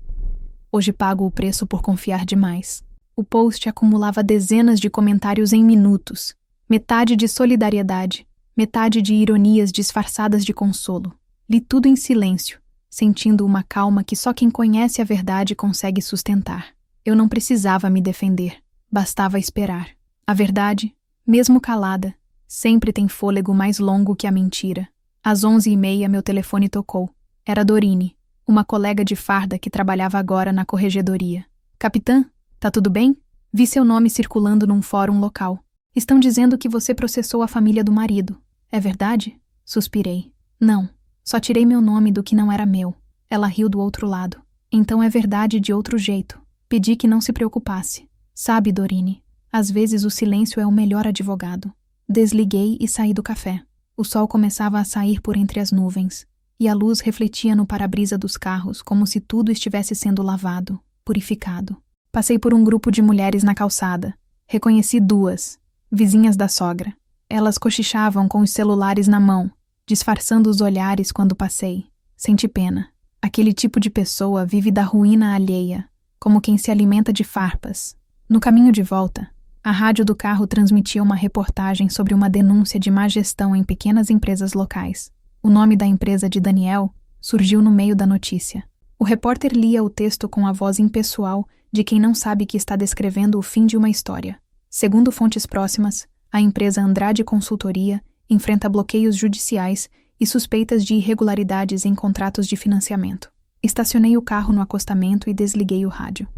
Hoje pago o preço por confiar demais. O post acumulava dezenas de comentários em minutos, metade de solidariedade, metade de ironias disfarçadas de consolo. Li tudo em silêncio, sentindo uma calma que só quem conhece a verdade consegue sustentar. Eu não precisava me defender, bastava esperar. A verdade, mesmo calada, sempre tem fôlego mais longo que a mentira. Às 11h30 meu telefone tocou. Era Dorine, uma colega de farda que trabalhava agora na corregedoria. Capitã, tá tudo bem? Vi seu nome circulando num fórum local. Estão dizendo que você processou a família do marido. É verdade? Suspirei. Não, só tirei meu nome do que não era meu. Ela riu do outro lado. Então é verdade de outro jeito. Pedi que não se preocupasse. Sabe, Dorine, às vezes o silêncio é o melhor advogado. Desliguei e saí do café. O sol começava a sair por entre as nuvens, e a luz refletia no para-brisa dos carros como se tudo estivesse sendo lavado, purificado. Passei por um grupo de mulheres na calçada. Reconheci duas, vizinhas da sogra. Elas cochichavam com os celulares na mão, disfarçando os olhares quando passei. Senti pena. Aquele tipo de pessoa vive da ruína alheia, como quem se alimenta de farpas. No caminho de volta, a rádio do carro transmitia uma reportagem sobre uma denúncia de má gestão em pequenas empresas locais. O nome da empresa de Daniel surgiu no meio da notícia. O repórter lia o texto com a voz impessoal de quem não sabe que está descrevendo o fim de uma história. Segundo fontes próximas, a empresa Andrade Consultoria enfrenta bloqueios judiciais e suspeitas de irregularidades em contratos de financiamento. Estacionei o carro no acostamento e desliguei o rádio.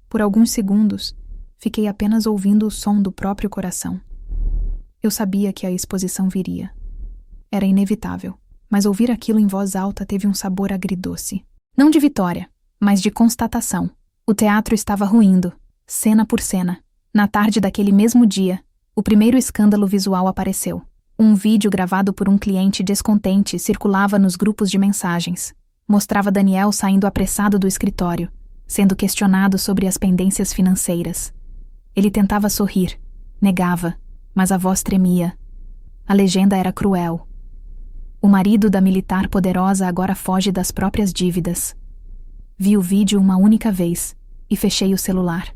Por alguns segundos, fiquei apenas ouvindo o som do próprio coração. Eu sabia que a exposição viria. Era inevitável, mas ouvir aquilo em voz alta teve um sabor agridoce. Não de vitória, mas de constatação. O teatro estava ruindo, cena por cena. Na tarde daquele mesmo dia, o primeiro escândalo visual apareceu. Um vídeo gravado por um cliente descontente circulava nos grupos de mensagens. Mostrava Daniel saindo apressado do escritório, sendo questionado sobre as pendências financeiras. Ele tentava sorrir, negava, mas a voz tremia. A legenda era cruel. O marido da militar poderosa agora foge das próprias dívidas. Vi o vídeo uma única vez e fechei o celular.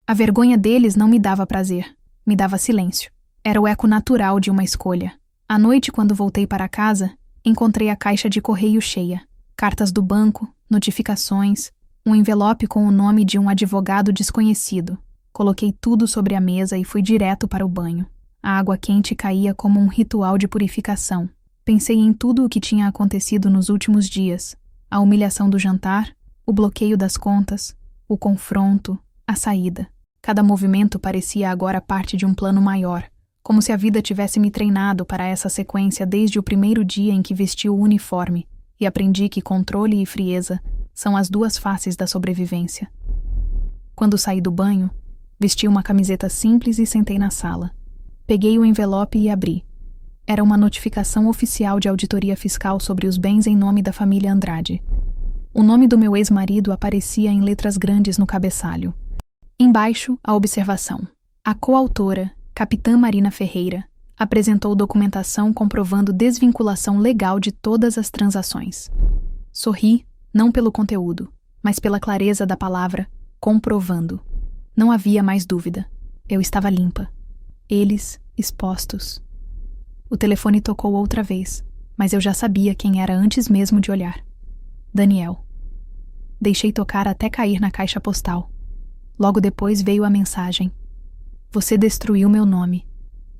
A vergonha deles não me dava prazer, me dava silêncio. Era o eco natural de uma escolha. À noite, quando voltei para casa, encontrei a caixa de correio cheia. Cartas do banco, notificações, um envelope com o nome de um advogado desconhecido. Coloquei tudo sobre a mesa e fui direto para o banho. A água quente caía como um ritual de purificação. Pensei em tudo o que tinha acontecido nos últimos dias. A humilhação do jantar, o bloqueio das contas, o confronto, a saída. Cada movimento parecia agora parte de um plano maior, como se a vida tivesse me treinado para essa sequência desde o primeiro dia em que vesti o uniforme e aprendi que controle e frieza são as duas faces da sobrevivência. Quando saí do banho, vesti uma camiseta simples e sentei na sala. Peguei o envelope e abri. Era uma notificação oficial de auditoria fiscal sobre os bens em nome da família Andrade. O nome do meu ex-marido aparecia em letras grandes no cabeçalho. Embaixo, a observação. A coautora, Capitã Marina Ferreira, apresentou documentação comprovando desvinculação legal de todas as transações. Sorri, não pelo conteúdo, mas pela clareza da palavra comprovando. Não havia mais dúvida. Eu estava limpa. Eles, expostos. O telefone tocou outra vez, mas eu já sabia quem era antes mesmo de olhar. Daniel. Deixei tocar até cair na caixa postal. Logo depois veio a mensagem. Você destruiu meu nome.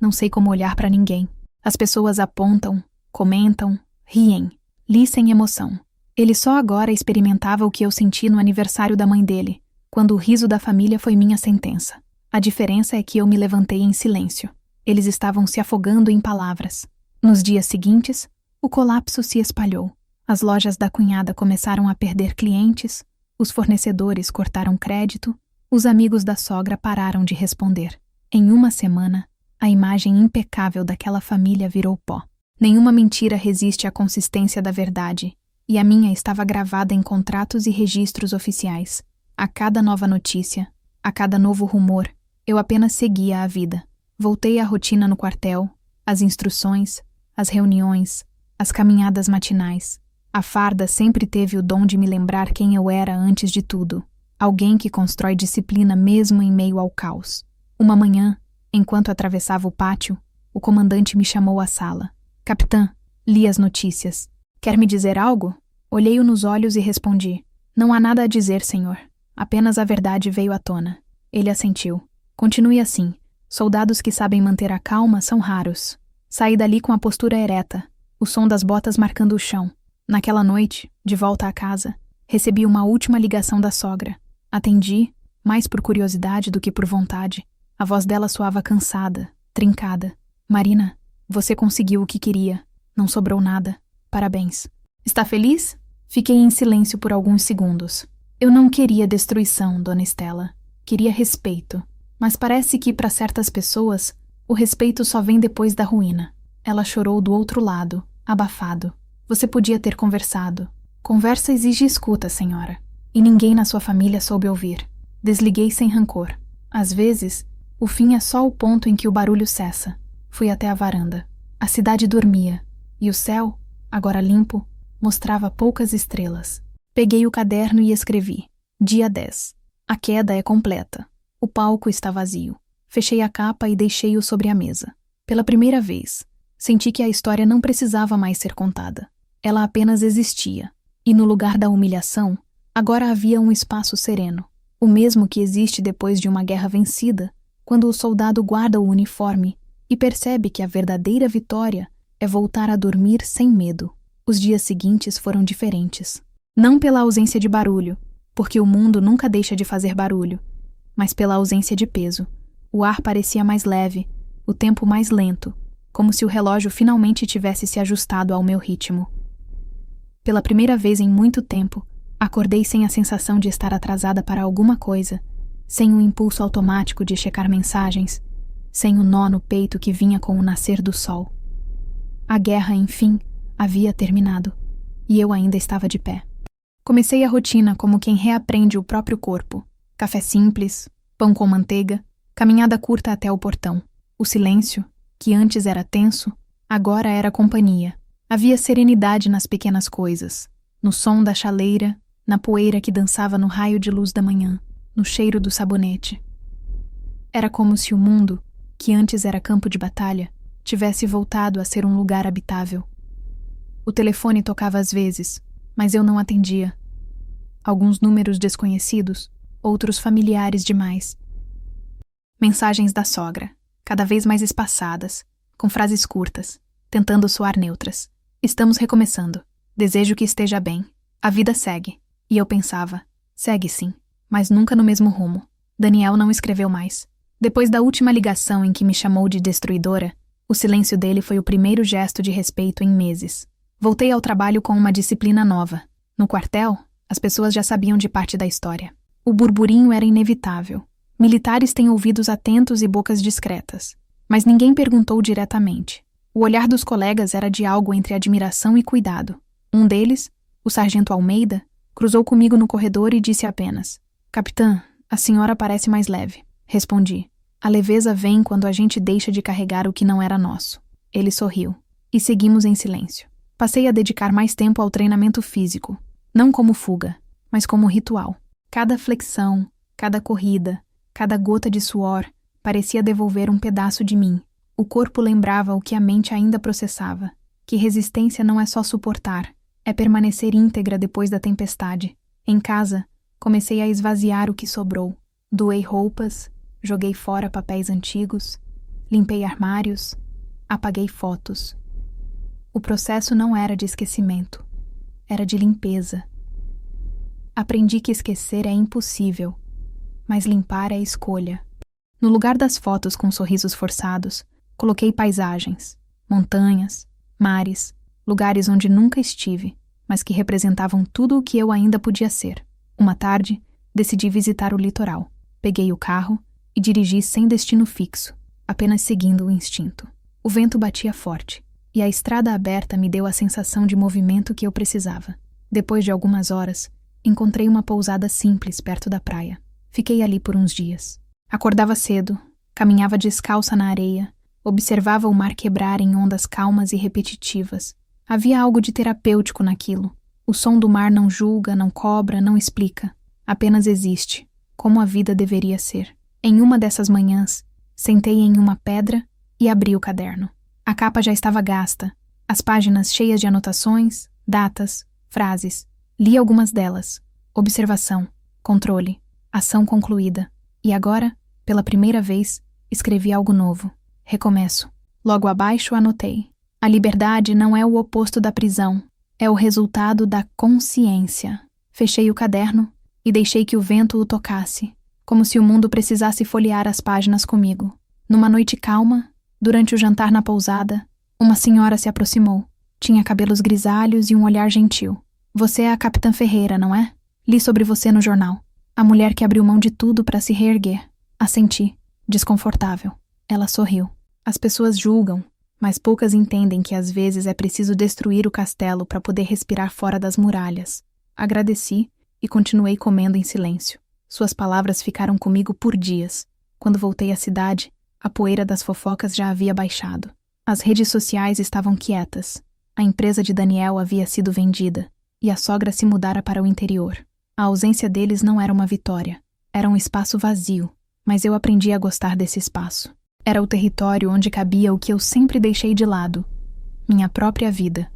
Não sei como olhar para ninguém. As pessoas apontam, comentam, riem. Li sem emoção. Ele só agora experimentava o que eu senti no aniversário da mãe dele, quando o riso da família foi minha sentença. A diferença é que eu me levantei em silêncio. Eles estavam se afogando em palavras. Nos dias seguintes, o colapso se espalhou. As lojas da cunhada começaram a perder clientes, os fornecedores cortaram crédito, os amigos da sogra pararam de responder. Em uma semana, a imagem impecável daquela família virou pó. Nenhuma mentira resiste à consistência da verdade, e a minha estava gravada em contratos e registros oficiais. A cada nova notícia, a cada novo rumor, eu apenas seguia a vida. Voltei à rotina no quartel, às instruções, às reuniões, às caminhadas matinais. A farda sempre teve o dom de me lembrar quem eu era antes de tudo. Alguém que constrói disciplina mesmo em meio ao caos. Uma manhã, enquanto atravessava o pátio, o comandante me chamou à sala. Capitã, li as notícias. Quer me dizer algo? Olhei-o nos olhos e respondi. Não há nada a dizer, senhor. Apenas a verdade veio à tona. Ele assentiu. Continue assim. Soldados que sabem manter a calma são raros. Saí dali com a postura ereta, o som das botas marcando o chão. Naquela noite, de volta à casa, recebi uma última ligação da sogra. Atendi, mais por curiosidade do que por vontade. A voz dela soava cansada, trincada. Marina, você conseguiu o que queria. Não sobrou nada. Parabéns. Está feliz? Fiquei em silêncio por alguns segundos. Eu não queria destruição, dona Estela. Queria respeito. Mas parece que, para certas pessoas, o respeito só vem depois da ruína. Ela chorou do outro lado, abafado. Você podia ter conversado. Conversa exige escuta, senhora. E ninguém na sua família soube ouvir. Desliguei sem rancor. Às vezes, o fim é só o ponto em que o barulho cessa. Fui até a varanda. A cidade dormia, e o céu, agora limpo, mostrava poucas estrelas. Peguei o caderno e escrevi. Dia 10. A queda é completa. O palco está vazio. Fechei a capa e deixei-o sobre a mesa. Pela primeira vez, senti que a história não precisava mais ser contada. Ela apenas existia. E no lugar da humilhação, agora havia um espaço sereno. O mesmo que existe depois de uma guerra vencida, quando o soldado guarda o uniforme e percebe que a verdadeira vitória é voltar a dormir sem medo. Os dias seguintes foram diferentes. Não pela ausência de barulho, porque o mundo nunca deixa de fazer barulho, mas pela ausência de peso. O ar parecia mais leve, o tempo mais lento, como se o relógio finalmente tivesse se ajustado ao meu ritmo. Pela primeira vez em muito tempo, acordei sem a sensação de estar atrasada para alguma coisa, sem o impulso automático de checar mensagens, sem o nó no peito que vinha com o nascer do sol. A guerra, enfim, havia terminado, e eu ainda estava de pé. Comecei a rotina como quem reaprende o próprio corpo. Café simples, pão com manteiga, caminhada curta até o portão. O silêncio, que antes era tenso, agora era companhia. Havia serenidade nas pequenas coisas, no som da chaleira, na poeira que dançava no raio de luz da manhã, no cheiro do sabonete. Era como se o mundo, que antes era campo de batalha, tivesse voltado a ser um lugar habitável. O telefone tocava às vezes, mas eu não atendia. Alguns números desconhecidos, outros familiares demais. Mensagens da sogra, cada vez mais espaçadas, com frases curtas, tentando soar neutras. Estamos recomeçando. Desejo que esteja bem. A vida segue. E eu pensava, segue sim, mas nunca no mesmo rumo. Daniel não escreveu mais. Depois da última ligação em que me chamou de destruidora, o silêncio dele foi o primeiro gesto de respeito em meses. Voltei ao trabalho com uma disciplina nova. No quartel, as pessoas já sabiam de parte da história. O burburinho era inevitável. Militares têm ouvidos atentos e bocas discretas. Mas ninguém perguntou diretamente. O olhar dos colegas era de algo entre admiração e cuidado. Um deles, o sargento Almeida, cruzou comigo no corredor e disse apenas: "Capitã, a senhora parece mais leve." Respondi: "A leveza vem quando a gente deixa de carregar o que não era nosso." Ele sorriu. E seguimos em silêncio. Passei a dedicar mais tempo ao treinamento físico, não como fuga, mas como ritual. Cada flexão, cada corrida, cada gota de suor parecia devolver um pedaço de mim. O corpo lembrava o que a mente ainda processava, que resistência não é só suportar, é permanecer íntegra depois da tempestade. Em casa, comecei a esvaziar o que sobrou. Doei roupas, joguei fora papéis antigos, limpei armários, apaguei fotos. O processo não era de esquecimento, era de limpeza. Aprendi que esquecer é impossível, mas limpar é escolha. No lugar das fotos com sorrisos forçados, coloquei paisagens, montanhas, mares, lugares onde nunca estive, mas que representavam tudo o que eu ainda podia ser. Uma tarde, decidi visitar o litoral. Peguei o carro e dirigi sem destino fixo, apenas seguindo o instinto. O vento batia forte, e a estrada aberta me deu a sensação de movimento que eu precisava. Depois de algumas horas, encontrei uma pousada simples perto da praia. Fiquei ali por uns dias. Acordava cedo, caminhava descalça na areia, observava o mar quebrar em ondas calmas e repetitivas. Havia algo de terapêutico naquilo. O som do mar não julga, não cobra, não explica. Apenas existe, como a vida deveria ser. Em uma dessas manhãs, sentei em uma pedra e abri o caderno. A capa já estava gasta, as páginas cheias de anotações, datas, frases. Li algumas delas. Observação, controle, ação concluída. E agora, pela primeira vez, escrevi algo novo. Recomeço. Logo abaixo anotei. A liberdade não é o oposto da prisão, é o resultado da consciência. Fechei o caderno e deixei que o vento o tocasse, como se o mundo precisasse folhear as páginas comigo. Numa noite calma, durante o jantar na pousada, uma senhora se aproximou. Tinha cabelos grisalhos e um olhar gentil. Você é a Capitã Ferreira, não é? Li sobre você no jornal. A mulher que abriu mão de tudo para se reerguer. Assenti, desconfortável. Ela sorriu. As pessoas julgam, mas poucas entendem que às vezes é preciso destruir o castelo para poder respirar fora das muralhas. Agradeci e continuei comendo em silêncio. Suas palavras ficaram comigo por dias. Quando voltei à cidade, a poeira das fofocas já havia baixado. As redes sociais estavam quietas. A empresa de Daniel havia sido vendida, e a sogra se mudara para o interior. A ausência deles não era uma vitória. Era um espaço vazio, mas eu aprendi a gostar desse espaço. Era o território onde cabia o que eu sempre deixei de lado, minha própria vida.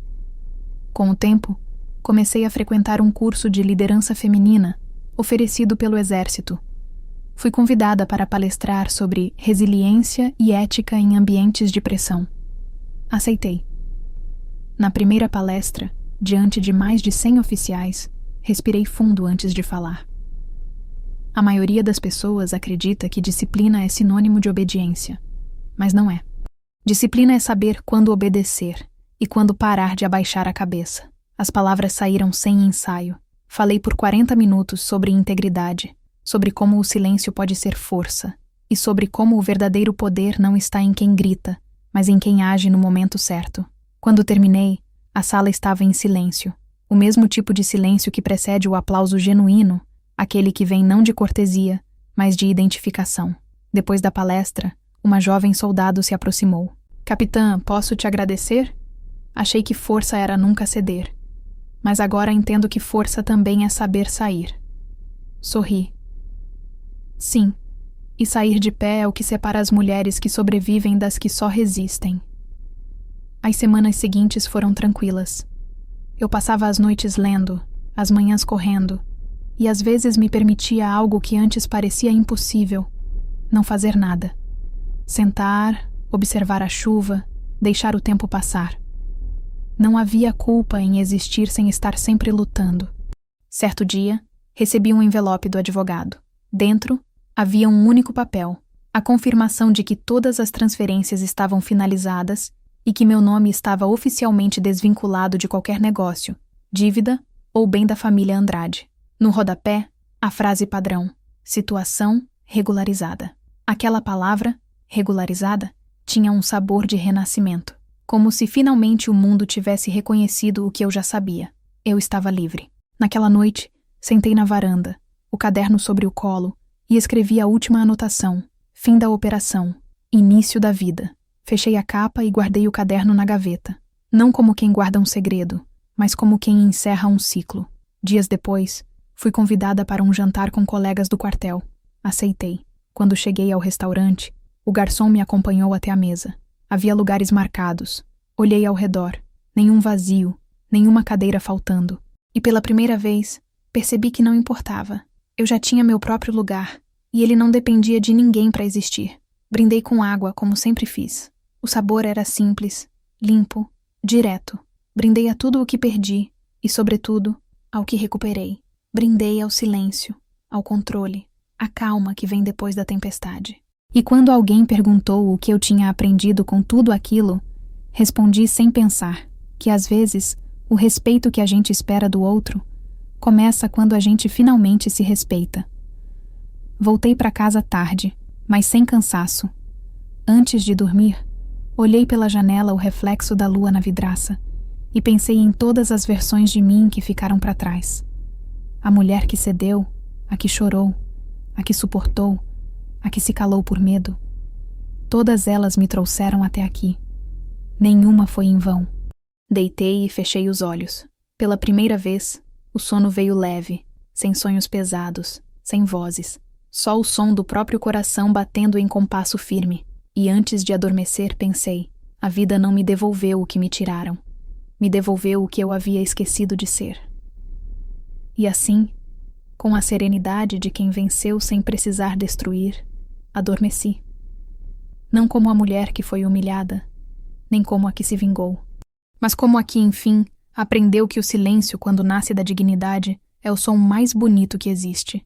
Com o tempo, comecei a frequentar um curso de liderança feminina, oferecido pelo Exército. Fui convidada para palestrar sobre resiliência e ética em ambientes de pressão. Aceitei. Na primeira palestra, diante de mais de 100 oficiais, respirei fundo antes de falar. A maioria das pessoas acredita que disciplina é sinônimo de obediência, mas não é. Disciplina é saber quando obedecer e quando parar de abaixar a cabeça. As palavras saíram sem ensaio. Falei por 40 minutos sobre integridade, sobre como o silêncio pode ser força e sobre como o verdadeiro poder não está em quem grita, mas em quem age no momento certo. Quando terminei, a sala estava em silêncio, o mesmo tipo de silêncio que precede o aplauso genuíno, aquele que vem não de cortesia, mas de identificação. Depois da palestra, uma jovem soldado se aproximou. Capitã, posso te agradecer? Achei que força era nunca ceder, mas agora entendo que força também é saber sair. Sorri. Sim, e sair de pé é o que separa as mulheres que sobrevivem das que só resistem. As semanas seguintes foram tranquilas. Eu passava as noites lendo, as manhãs correndo, e às vezes me permitia algo que antes parecia impossível: não fazer nada. Sentar, observar a chuva, deixar o tempo passar. Não havia culpa em existir sem estar sempre lutando. Certo dia, recebi um envelope do advogado. Dentro, havia um único papel: a confirmação de que todas as transferências estavam finalizadas e que meu nome estava oficialmente desvinculado de qualquer negócio, dívida ou bem da família Andrade. No rodapé, a frase padrão: situação regularizada. Aquela palavra, regularizada, tinha um sabor de renascimento, como se finalmente o mundo tivesse reconhecido o que eu já sabia. Eu estava livre. Naquela noite, sentei na varanda, o caderno sobre o colo, e escrevi a última anotação: fim da operação, início da vida. Fechei a capa e guardei o caderno na gaveta, não como quem guarda um segredo, mas como quem encerra um ciclo. Dias depois, fui convidada para um jantar com colegas do quartel. Aceitei. Quando cheguei ao restaurante, o garçom me acompanhou até a mesa. Havia lugares marcados. Olhei ao redor. Nenhum vazio, nenhuma cadeira faltando. E pela primeira vez, percebi que não importava. Eu já tinha meu próprio lugar, e ele não dependia de ninguém para existir. Brindei com água, como sempre fiz. O sabor era simples, limpo, direto. Brindei a tudo o que perdi e, sobretudo, ao que recuperei. Brindei ao silêncio, ao controle, a calma que vem depois da tempestade. E quando alguém perguntou o que eu tinha aprendido com tudo aquilo, respondi sem pensar que, às vezes, o respeito que a gente espera do outro começa quando a gente finalmente se respeita. Voltei para casa tarde, mas sem cansaço. Antes de dormir, olhei pela janela o reflexo da lua na vidraça e pensei em todas as versões de mim que ficaram para trás. A mulher que cedeu, a que chorou, a que suportou, a que se calou por medo. Todas elas me trouxeram até aqui. Nenhuma foi em vão. Deitei e fechei os olhos. Pela primeira vez, o sono veio leve, sem sonhos pesados, sem vozes. Só o som do próprio coração batendo em compasso firme. E antes de adormecer pensei, a vida não me devolveu o que me tiraram. Me devolveu o que eu havia esquecido de ser. E assim, com a serenidade de quem venceu sem precisar destruir, adormeci. Não como a mulher que foi humilhada, nem como a que se vingou, mas como a que, enfim, aprendeu que o silêncio, quando nasce da dignidade, é o som mais bonito que existe.